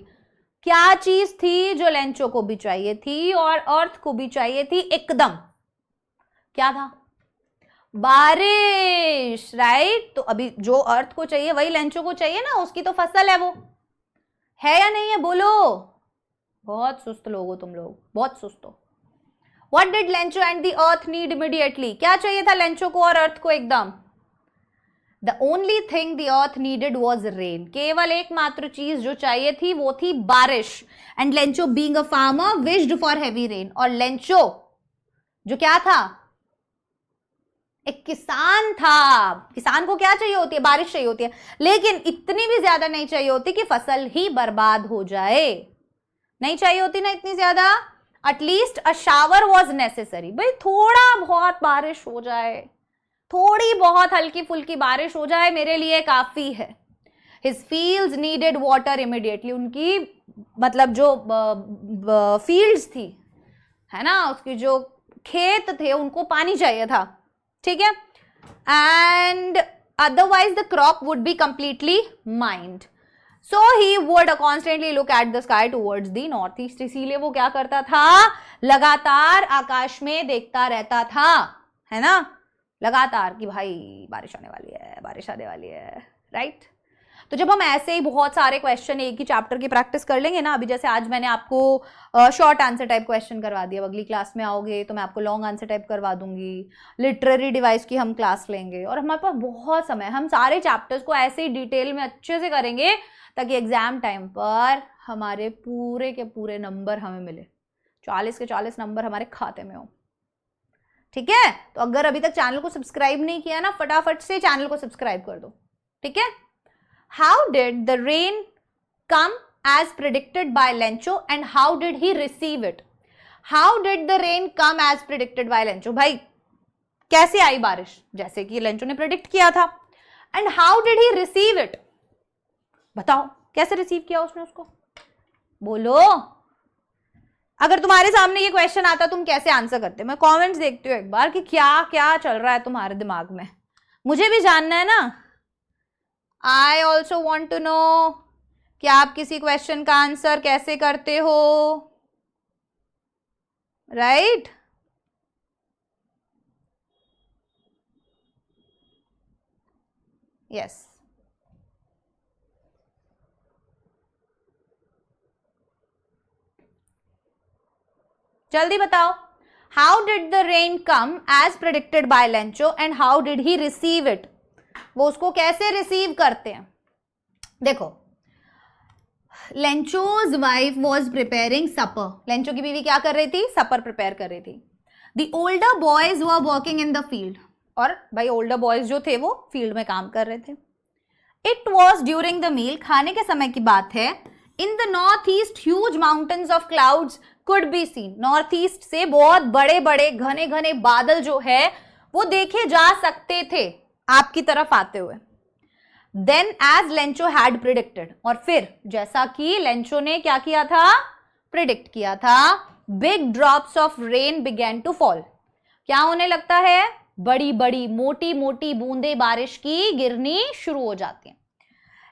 क्या चीज थी जो लेंचो को भी चाहिए थी और अर्थ को भी चाहिए थी एकदम? क्या था? बारिश, राइट? तो अभी जो अर्थ को चाहिए वही लेंचो को चाहिए ना, उसकी तो फसल है, वो है या नहीं है? बोलो। बहुत सुस्त लोग हो तुम लोग, बहुत सुस्त हो। What did Lencho and the earth need immediately? क्या चाहिए था लेंचो को और अर्थ को एकदम? The only thing the earth needed was rain. केवल एकमात्र चीज जो चाहिए थी वो थी बारिश। And Lencho being a farmer wished for heavy rain. और लेंचो जो क्या था? एक किसान था। किसान को क्या चाहिए होती है? बारिश चाहिए होती है, लेकिन इतनी भी ज्यादा नहीं चाहिए होती कि फसल ही बर्बाद हो जाए। नहीं चाहिए होती ना इतनी ज्यादा। At least a shower was necessary. भाई थोड़ा बहुत बारिश हो जाए, थोड़ी बहुत हल्की फुल्की बारिश हो जाए, मेरे लिए काफी है। His fields needed water immediately. उनकी मतलब जो फील्ड्स थी, है ना, उसकी जो खेत थे, उनको पानी चाहिए था, ठीक है। And otherwise the crop would be completely mind. So he would constantly look at the sky towards the north east. इसीलिए वो क्या करता था? लगातार आकाश में देखता रहता था, है ना, लगातार कि भाई बारिश आने वाली है, बारिश आने वाली है, राइट? तो जब हम ऐसे ही बहुत सारे क्वेश्चन एक ही चैप्टर की प्रैक्टिस कर लेंगे ना, अभी जैसे आज मैंने आपको शॉर्ट आंसर टाइप क्वेश्चन करवा दिया, अगली क्लास में आओगे तो मैं आपको लॉन्ग आंसर टाइप करवा दूंगी। लिटरेरी डिवाइस की हम क्लास लेंगे और हमारे पास बहुत समय, हम सारे चैप्टर्स को ऐसे ही डिटेल में अच्छे से करेंगे ताकि एग्जाम टाइम पर हमारे पूरे के पूरे नंबर हमें मिले, 40 के 40 नंबर हमारे खाते में हो, ठीक है। तो अगर अभी तक चैनल को सब्सक्राइब नहीं किया ना, फटाफट से चैनल को सब्सक्राइब कर दो, ठीक है। How did the rain come as predicted by Lencho and how did he receive it? How did the rain come as predicted by Lencho? भाई कैसे आई बारिश? जैसे कि लेंचो ने प्रेडिक्ट किया था। And how did he receive it? बताओ कैसे रिसीव किया उसने उसको? बोलो। अगर तुम्हारे सामने ये क्वेश्चन आता तुम कैसे आंसर करते? मैं कमेंट्स देखती हूँ एक बार कि क्या क्या चल रहा है तुम्हारे दिमाग में, मुझे भी जानना है ना। I also want to know कि आप किसी क्वेश्चन का आंसर कैसे करते हो, राइट? यस, जल्दी बताओ. How did the rain come as predicted by Lencho and how did he receive it? वो उसको कैसे रिसीव करते हैं? देखो, Lencho's wife was preparing supper. Lencho की बीवी क्या कर रही थी? सपर प्रिपेयर कर रही थी. The older boys were working in the field. और भाई ओल्डर बॉयज जो थे वो फील्ड में काम कर रहे थे. It was during the meal, खाने के समय की बात है. In the north east huge mountains of clouds could be seen. North east से बहुत बड़े बड़े घने घने बादल जो है वो देखे जा सकते थे आपकी तरफ आते हुए. Then as Lencho had predicted, और फिर जैसा कि लेंचो ने क्या किया था? प्रिडिक्ट किया था. Big drops of rain began to fall. क्या होने लगता है? बड़ी बड़ी मोटी मोटी बूंदे बारिश की गिरनी शुरू हो जाती हैं.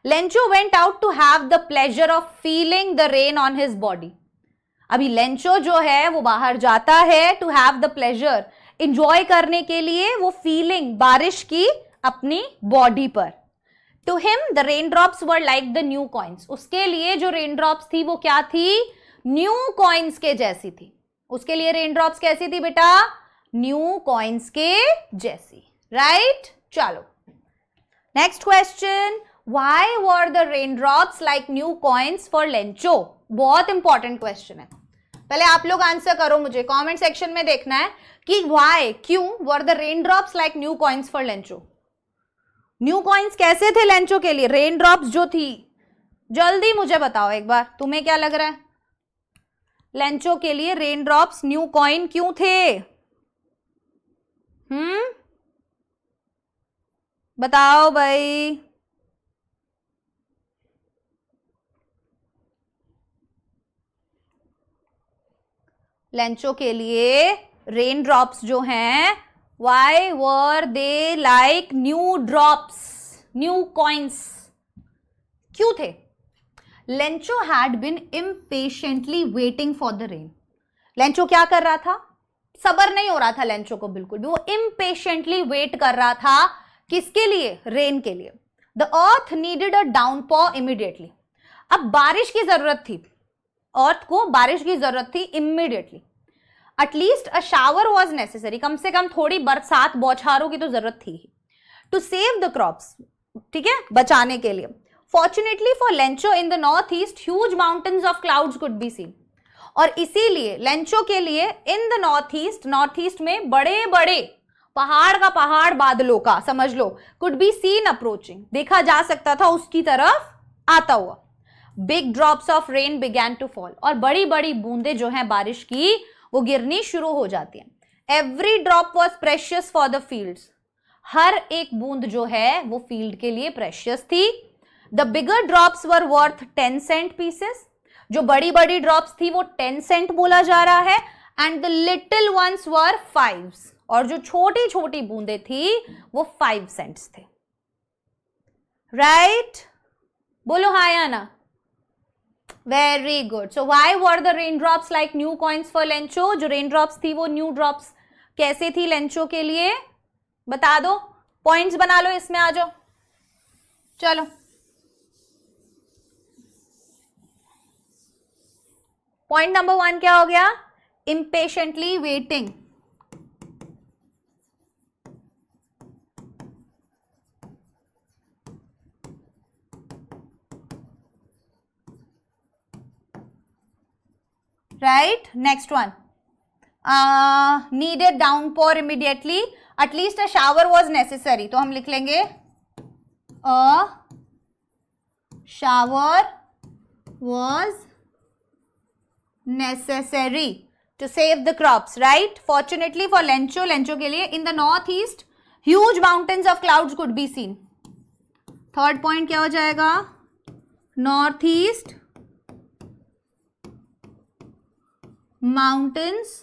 Lencho went out to have the pleasure of feeling the rain on his body. अभी लेंचो जो है वो बाहर जाता है to have the pleasure, enjoy करने के लिए वो फीलिंग बारिश की अपनी बॉडी पर. To him the rain drops were like the new coins. उसके लिए जो रेन ड्रॉप्स थी वो क्या थी? न्यू कॉइन्स के जैसी थी. उसके लिए रेन ड्रॉप्स कैसी थी बेटा? न्यू कॉइन्स के जैसी. राइट, चलो next question. Why were the rain drops like new coins for Lencho? बहुत इंपॉर्टेंट क्वेश्चन है. पहले आप लोग आंसर करो, मुझे कमेंट सेक्शन में देखना है कि व्हाई, क्यों were the rain drops like new coins for Lencho. New coins कैसे थे लेंचो के लिए? रेन ड्रॉप्स जो थी, जल्दी मुझे बताओ एक बार, तुम्हें क्या लग रहा है? लेंचो के लिए रेन ड्रॉप्स न्यू कॉइन क्यों थे? बताओ भाई. लेंचो के लिए रेन ड्रॉप्स जो हैं, why were they like new drops, new coins क्यों थे? Lencho had been impatiently waiting for the rain. Lencho क्या कर रहा था? सबर नहीं हो रहा था लेंचो को बिल्कुल भी. वो इम्पेशेंटली वेट कर रहा था. किसके लिए? रेन के लिए. The earth needed a downpour immediately. अब बारिश की जरूरत थी, अर्थ को बारिश की जरूरत थी immediately. At least a shower was necessary. कम से कम थोड़ी बरसात बौछारों की तो जरूरत थी. टू सेव द क्रॉप्स, ठीक है, बचाने के लिए. Fortunately for Lencho in the north east huge mountains of clouds could be scene. और इसीलिए लेंचो के लिए इन द नॉर्थ ईस्ट में बड़े बड़े पहाड़ का पहाड़ बादलों का, समझ लो, कुड बी सीन अप्रोचिंग, देखा जा सकता था उसकी तरफ आता हुआ. Big drops of rain began to fall. और बड़ी बड़ी बूंदे जो हैं बारिश की वो गिरनी शुरू हो जाती हैं. Every drop was precious for the fields. हर एक बूंद जो है वो फील्ड के लिए प्रेशियस थी. The bigger drops were worth 10 cent pieces. जो बड़ी बड़ी ड्रॉप्स थी वो 10 सेंट बोला जा रहा है. And the little ones were 5. और जो छोटी छोटी बूंदे थी वो 5 सेंट्स थे. राइट, बोलो हाँ या ना. Very good. So why were the rain drops like new coins for Lencho? जो रेन ड्रॉप्स थी वो न्यू ड्रॉप्स कैसे थी लेंचो के लिए? बता दो, पॉइंट्स बना लो, इसमें आ जाओ. चलो, पॉइंट नंबर 1 क्या हो गया? Impatiently waiting. Right, next one, needed downpour immediately. At least a shower was necessary. तो हम लिख लेंगे अ shower was necessary to save the crops. Right, fortunately for Lencho के लिए in the north east huge mountains of clouds could be seen. Third point क्या हो जाएगा? North east mountains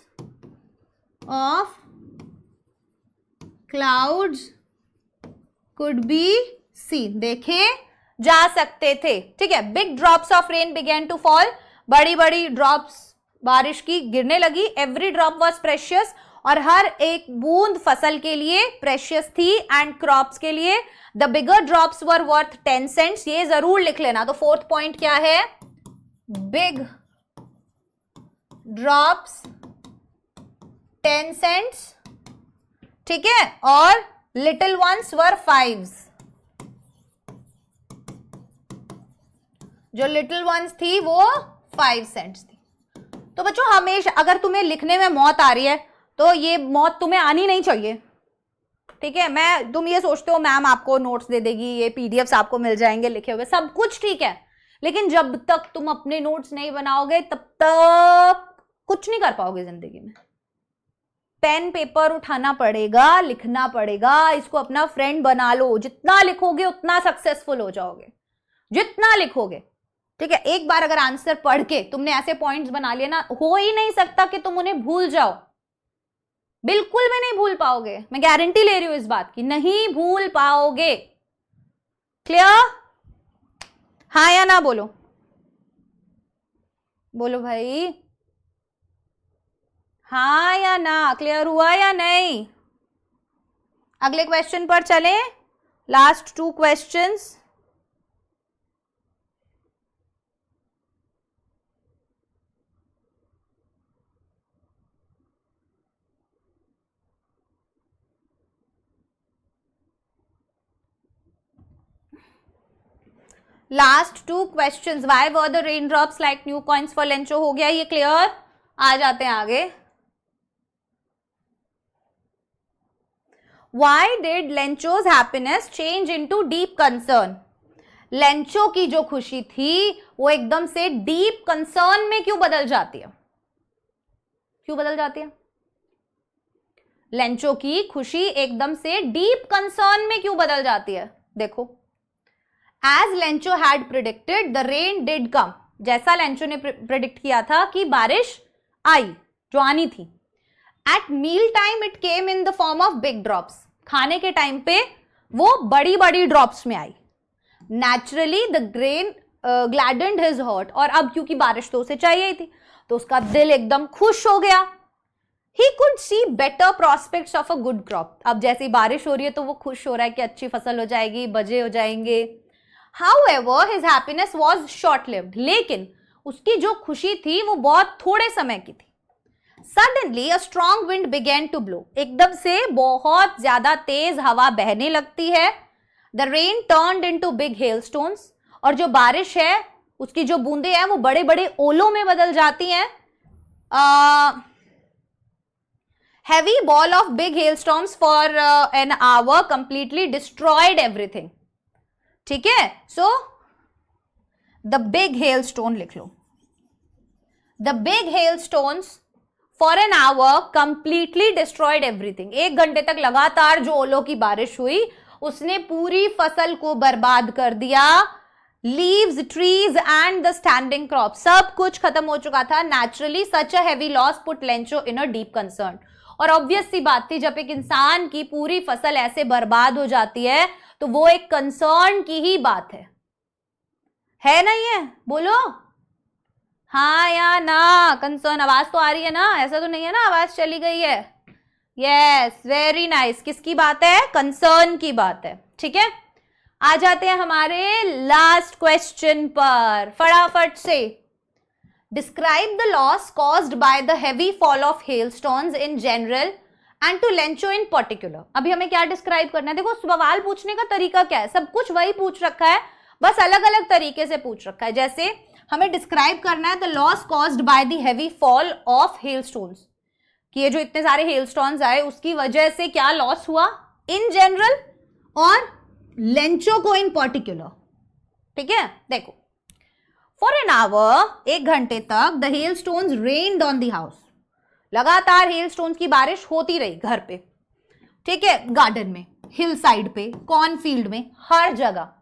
of clouds could be seen. देखे जा सकते थे. ठीक है. Big drops of rain began to fall. बड़ी बड़ी ड्रॉप्स बारिश की गिरने लगी. Every drop was precious. और हर एक बूंद फसल के लिए प्रेशियस थी एंड क्रॉप्स के लिए the bigger drops were worth 10 cents. ये जरूर लिख लेना। तो फोर्थ पॉइंट क्या है? बिग ड्रॉप्स 10 सेंट्स, ठीक है, और लिटिल वंस वर 5। जो लिटिल वंस थी वो 5 सेंट्स थी। तो बच्चों हमेशा अगर तुम्हें लिखने में मौत आ रही है तो ये मौत तुम्हें आनी नहीं चाहिए, ठीक है। तुम ये सोचते हो मैम आपको नोट्स दे देगी, ये पीडीएफ्स आपको मिल जाएंगे लिखे हुए, सब कुछ ठीक है, लेकिन जब तक तुम अपने नोट्स नहीं बनाओगे तब तक कुछ नहीं कर पाओगे जिंदगी में। पेन पेपर उठाना पड़ेगा, लिखना पड़ेगा, इसको अपना फ्रेंड बना लो। जितना लिखोगे उतना सक्सेसफुल हो जाओगे, जितना लिखोगे, ठीक है। एक बार अगर आंसर पढ़ के तुमने ऐसे पॉइंट्स बना लिए ना, हो ही नहीं सकता कि तुम उन्हें भूल जाओ, बिल्कुल भी नहीं भूल पाओगे। मैं गारंटी ले रही हूं इस बात की, नहीं भूल पाओगे। क्लियर? हाँ या ना बोलो, बोलो भाई, हाँ या ना? क्लियर हुआ या नहीं? अगले क्वेश्चन पर चलें, last 2 questions. Last 2 questions. Why were the rain drops like new coins for Lencho? हो गया ये क्लियर। आ जाते हैं आगे। Why did Lencho's happiness change into deep concern? Lencho की जो खुशी थी वो एकदम से डीप कंसर्न में क्यों बदल जाती है? क्यों बदल जाती है? लेंचो की खुशी एकदम से डीप कंसर्न में क्यों बदल जाती है? देखो, as Lencho had predicted the rain did come. जैसा लेंचो ने प्रिडिक्ट किया था कि बारिश आई, जो आनी थी। At meal time it came in the form of big drops. खाने के टाइम पे वो बड़ी बड़ी ड्रॉप्स में आई। Naturally the grain gladdened his heart. और अब क्योंकि बारिश तो उसे चाहिए थी तो उसका दिल एकदम खुश हो गया। ही could C better prospects of a good crop. अब जैसे बारिश हो रही है तो वो खुश हो रहा है कि अच्छी फसल हो जाएगी, बजे हो जाएंगे। However, his happiness was short-lived. लेकिन उसकी जो खुशी थी वो बहुत थोड़े समय की थी। Suddenly, a strong wind began to blow. एकदम से बहुत ज्यादा तेज हवा बहने लगती है। The rain turned into big hailstones. और जो बारिश है उसकी जो बूंदे हैं वो बड़े बड़े ओलों में बदल जाती हैं। Heavy ball of big hailstorms for an hour completely destroyed everything. ठीक है, so the big hail stone लिख लो। The big hail stones for an hour completely destroyed everything. 1 घंटे तक लगातार जो ओलों की बारिश हुई उसने पूरी फसल को बर्बाद कर दिया। Leaves, trees and the standing crop, सब कुछ खत्म हो चुका था। Naturally such a heavy loss put Lencho in a deep concern. और ऑब्वियस सी बात थी, जब एक इंसान की पूरी फसल ऐसे बर्बाद हो जाती है तो वो एक कंसर्न की ही बात है नहीं है? बोलो हाँ या ना? कंसर्न। आवाज तो आ रही है ना? ऐसा तो नहीं है ना आवाज चली गई है? Yes, very nice. किसकी बात है? कंसर्न की बात है, ठीक है। आ जाते हैं हमारे लास्ट क्वेश्चन पर फटाफट से। Describe the loss caused by the heavy fall of hailstones in general and to Lencho in particular. अभी हमें क्या डिस्क्राइब करना है? देखो, सवाल पूछने का तरीका क्या है, सब कुछ वही पूछ रखा है, बस अलग अलग तरीके से पूछ रखा है। जैसे हमें डिस्क्राइब करना है the loss caused by the heavy fall of hailstones, कि ये जो इतने सारे हेलस्टोन्स आए उसकी वजह से क्या लॉस हुआ इन जनरल और लेंचो को इन पर्टिकुलर, ठीक है। देखो, फॉर एन आवर, 1 घंटे तक the hailstones rained on the house. लगातार हेलस्टोन्स की बारिश होती रही घर पे, ठीक है, गार्डन में, हिल साइड पे, कॉर्नफील्ड में, हर जगह।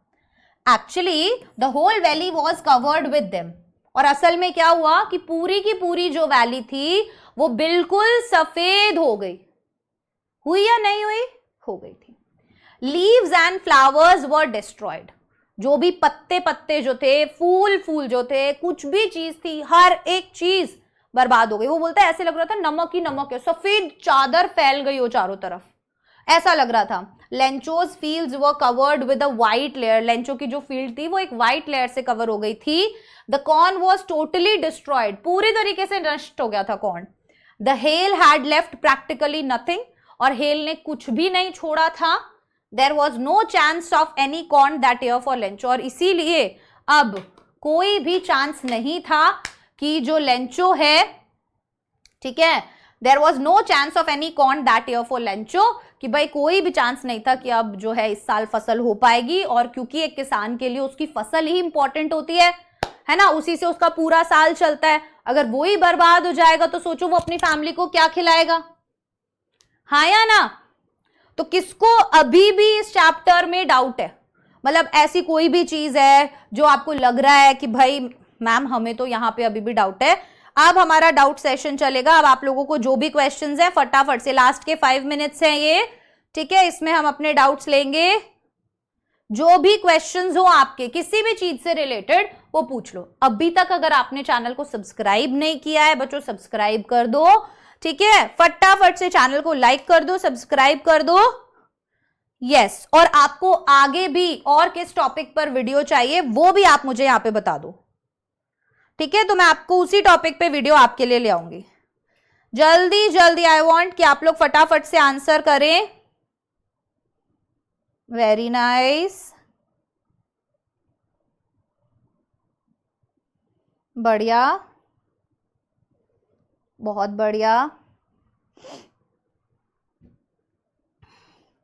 Actually the whole valley was covered with them. और असल में क्या हुआ कि पूरी की पूरी जो वैली थी वो बिल्कुल सफेद हो गई। हुई या नहीं हुई? हो गई थी। Leaves and flowers were destroyed. जो भी पत्ते पत्ते जो थे, फूल फूल जो थे, कुछ भी चीज थी, हर एक चीज बर्बाद हो गई। वो बोलता है ऐसे लग रहा था नमक ही नमक है, सफेद चादर फैल गई हो चारों तरफ, ऐसा लग रहा था। Lencho's fields were covered with a white layer, Lencho की जो फील्ड थी वो एक व्हाइट लेयर से कवर हो गई थी। The corn was totally destroyed, पूरी तरीके से नष्ट हो गया था corn. The hail had left practically nothing, और हेल ने कुछ भी नहीं छोड़ा था। There was no chance of any corn that year for Lencho, और इसीलिए अब कोई भी चांस नहीं था कि जो लेंचो है, ठीक है, there was no chance of any corn that year for Lencho, कि भाई कोई भी चांस नहीं था कि अब जो है इस साल फसल हो पाएगी। और क्योंकि एक किसान के लिए उसकी फसल ही इंपॉर्टेंट होती है ना, उसी से उसका पूरा साल चलता है। अगर वो ही बर्बाद हो जाएगा तो सोचो वो अपनी फैमिली को क्या खिलाएगा, हाँ या ना। तो किसको अभी भी इस चैप्टर में डाउट है, मतलब ऐसी कोई भी चीज है जो आपको लग रहा है कि भाई मैम हमें तो यहां पे अभी भी डाउट है। अब हमारा डाउट सेशन चलेगा। अब आप लोगों को जो भी क्वेश्चंस है फटाफट से, लास्ट के 5 मिनट्स हैं ये, ठीक है, इसमें हम अपने डाउट्स लेंगे। जो भी क्वेश्चंस हो आपके किसी भी चीज से रिलेटेड वो पूछ लो। अभी तक अगर आपने चैनल को सब्सक्राइब नहीं किया है बच्चों, सब्सक्राइब कर दो, ठीक है, फटाफट से चैनल को लाइक कर दो, सब्सक्राइब कर दो, यस। और आपको आगे भी और किस टॉपिक पर वीडियो चाहिए वो भी आप मुझे यहां पे बता दो, ठीक है, तो मैं आपको उसी टॉपिक पे वीडियो आपके लिए ले आऊंगी। जल्दी जल्दी आई वांट कि आप लोग फटाफट से आंसर करें। वेरी नाइस, बढ़िया, बहुत बढ़िया,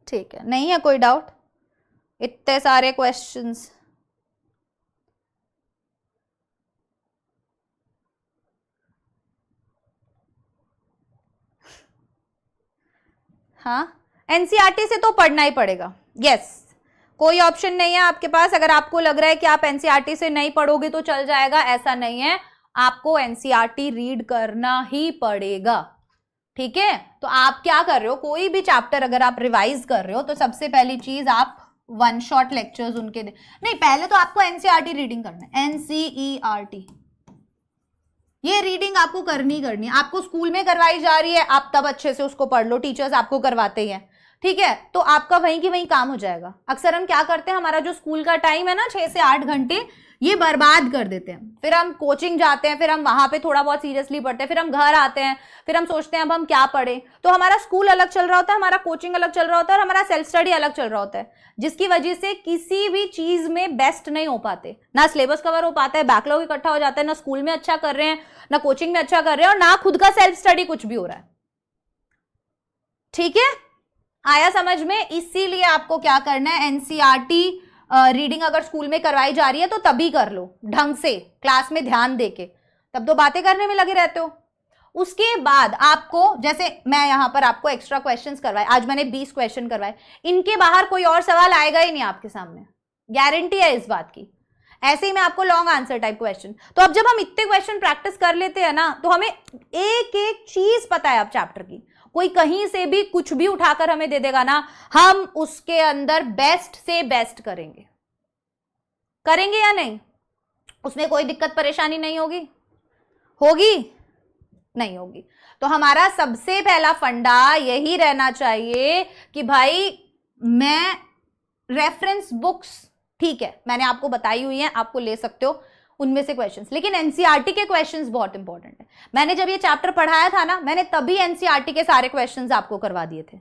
ठीक है, नहीं है कोई डाउट, इतने सारे क्वेश्चंस। हाँ, एनसीईआरटी से तो पढ़ना ही पड़ेगा, यस, कोई ऑप्शन नहीं है आपके पास। अगर आपको लग रहा है कि आप एनसीईआरटी से नहीं पढ़ोगे तो चल जाएगा, ऐसा नहीं है, आपको एनसीईआरटी रीड करना ही पड़ेगा, ठीक है। तो आप क्या कर रहे हो, कोई भी चैप्टर अगर आप रिवाइज कर रहे हो तो सबसे पहली चीज आप वन शॉट लेक्चर्स उनके नहीं, पहले तो आपको एनसीईआरटी रीडिंग करना है, एनसीईआरटी ये रीडिंग आपको करनी है। आपको स्कूल में करवाई जा रही है, आप तब अच्छे से उसको पढ़ लो, टीचर्स आपको करवाते हैं, ठीक है, तो आपका वहीं की वहीं काम हो जाएगा। अक्सर हम क्या करते हैं, हमारा जो स्कूल का टाइम है ना 6 से 8 घंटे, ये बर्बाद कर देते हैं। फिर हम कोचिंग जाते हैं, फिर हम वहां पे थोड़ा बहुत सीरियसली पढ़ते हैं, फिर हम घर आते हैं, फिर हम सोचते हैं अब हम क्या पढ़ें। तो हमारा स्कूल अलग चल रहा होता है, हमारा कोचिंग अलग चल रहा होता है, और हमारा सेल्फ स्टडी अलग चल रहा होता है, जिसकी वजह से किसी भी चीज में बेस्ट नहीं हो पाते, ना सिलेबस कवर हो पाता है, बैकलॉग इकट्ठा हो जाता है, ना स्कूल में अच्छा कर रहे हैं, ना कोचिंग में अच्छा कर रहे हैं, और ना खुद का सेल्फ स्टडी कुछ भी हो रहा है, ठीक है, आया समझ में। इसीलिए आपको क्या करना है, एनसीईआरटी रीडिंग अगर स्कूल में करवाई जा रही है तो तभी कर लो ढंग से, क्लास में ध्यान देके, तब तो बातें करने में लगे रहते हो। उसके बाद आपको, जैसे मैं यहां पर आपको एक्स्ट्रा क्वेश्चंस करवाए, आज मैंने 20 क्वेश्चन करवाए, इनके बाहर कोई और सवाल आएगा ही नहीं आपके सामने, गारंटी है इस बात की। ऐसे ही मैं आपको लॉन्ग आंसर टाइप क्वेश्चन, तो अब जब हम इतने क्वेश्चन प्रैक्टिस कर लेते हैं ना, तो हमें एक एक चीज पता है अब चैप्टर की, कोई कहीं से भी कुछ भी उठाकर हमें दे देगा ना, हम उसके अंदर बेस्ट से बेस्ट करेंगे, करेंगे या नहीं, उसमें कोई दिक्कत परेशानी नहीं होगी, होगी नहीं होगी। तो हमारा सबसे पहला फंडा यही रहना चाहिए कि भाई मैं रेफरेंस बुक्स, ठीक है, मैंने आपको बताई हुई है, आपको ले सकते हो उनमें से क्वेश्चंस, लेकिन एनसीईआरटी के क्वेश्चंस बहुत इंपॉर्टेंट है। मैंने जब ये चैप्टर पढ़ाया था ना, मैंने तभी एनसीईआरटी के सारे क्वेश्चंस आपको करवा दिए थे,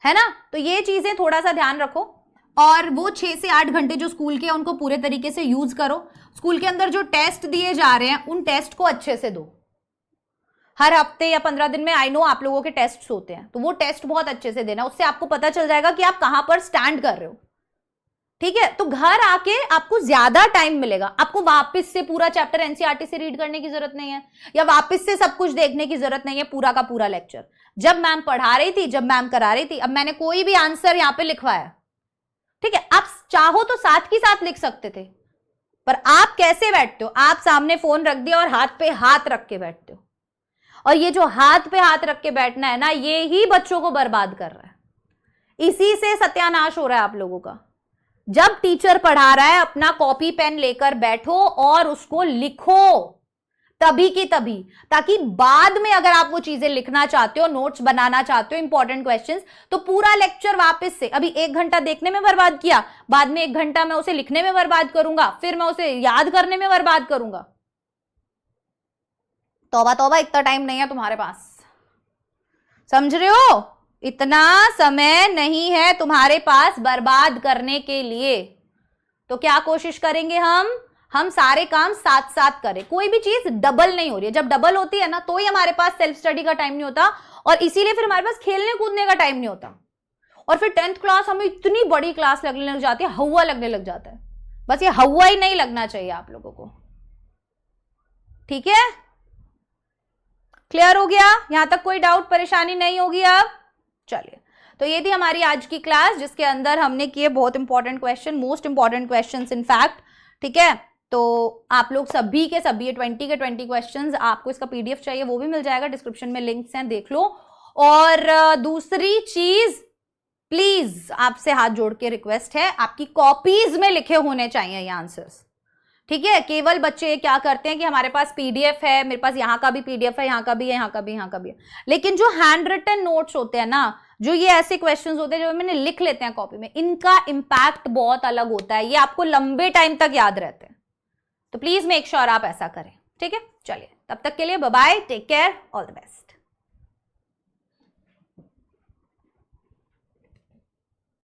है ना। तो ये चीजें थोड़ा सा ध्यान रखो, और वो 6 से 8 घंटे जो स्कूल के उनको पूरे तरीके से यूज करो। स्कूल के अंदर जो टेस्ट दिए जा रहे हैं उन टेस्ट को अच्छे से दो, हर हफ्ते या 15 दिन में, आई नो आप लोगों के टेस्ट होते हैं, तो वो टेस्ट बहुत अच्छे से देना, उससे आपको पता चल जाएगा कि आप कहां पर स्टैंड कर रहे हो, ठीक है। तो घर आके आपको ज्यादा टाइम मिलेगा, आपको वापस से पूरा चैप्टर एनसीईआरटी से रीड करने की जरूरत नहीं है, या वापस से सब कुछ देखने की जरूरत नहीं है, पूरा का पूरा लेक्चर जब मैम पढ़ा रही थी, जब मैम करा रही थी। अब मैंने कोई भी आंसर यहां पे लिखवाया, ठीक है, आप चाहो तो साथ की साथ लिख सकते थे, पर आप कैसे बैठते हो, आप सामने फोन रख दिया और हाथ पे हाथ रख के बैठते हो, और ये जो हाथ पे हाथ रख के बैठना है ना, ये ही बच्चों को बर्बाद कर रहा है, इसी से सत्यानाश हो रहा है आप लोगों का। जब टीचर पढ़ा रहा है, अपना कॉपी पेन लेकर बैठो और उसको लिखो, तभी की तभी, ताकि बाद में अगर आप वो चीजें लिखना चाहते हो, नोट्स बनाना चाहते हो, इंपॉर्टेंट क्वेश्चंस, तो पूरा लेक्चर वापस से, अभी 1 घंटा देखने में बर्बाद किया, बाद में 1 घंटा मैं उसे लिखने में बर्बाद करूंगा, फिर मैं उसे याद करने में बर्बाद करूंगा। तौबा तौबा, इतना टाइम नहीं है तुम्हारे पास, समझ रहे हो? इतना समय नहीं है तुम्हारे पास बर्बाद करने के लिए। तो क्या कोशिश करेंगे हम सारे काम साथ साथ करें, कोई भी चीज डबल नहीं हो रही है। जब डबल होती है ना, तो ही हमारे पास सेल्फ स्टडी का टाइम नहीं होता, और इसीलिए फिर हमारे पास खेलने कूदने का टाइम नहीं होता, और फिर 10th क्लास हमें इतनी बड़ी क्लास लगने लग जाती है, हवा लगने लग जाता है। बस ये हवा ही नहीं लगना चाहिए आप लोगों को, ठीक है? क्लियर हो गया? यहां तक कोई डाउट परेशानी नहीं होगी अब? चलिए, तो ये थी हमारी आज की क्लास, जिसके अंदर हमने किए बहुत important question, most important questions in fact, ठीक है? तो आप लोग सभी के सभी 20 के 20 क्वेश्चंस, आपको इसका पीडीएफ चाहिए वो भी मिल जाएगा, डिस्क्रिप्शन में लिंक्स हैं, देख लो। और दूसरी चीज, प्लीज आपसे हाथ जोड़ के रिक्वेस्ट है, आपकी कॉपीज में लिखे होने चाहिए ये आंसर्स, ठीक है? केवल बच्चे क्या करते हैं कि हमारे पास पीडीएफ है, मेरे पास यहाँ का भी पीडीएफ है, यहाँ का भी है, यहाँ का भी, यहाँ का भी है, लेकिन जो हैंड रिटन नोट्स होते हैं ना, जो ये ऐसे क्वेश्चंस होते हैं जो मैंने लिख लेते हैं कॉपी में, इनका इम्पैक्ट बहुत अलग होता है, ये आपको लंबे टाइम तक याद रहते हैं। तो प्लीज मेक श्योर आप ऐसा करें, ठीक है? चलिए, तब तक के लिए bye bye, take care, all the best.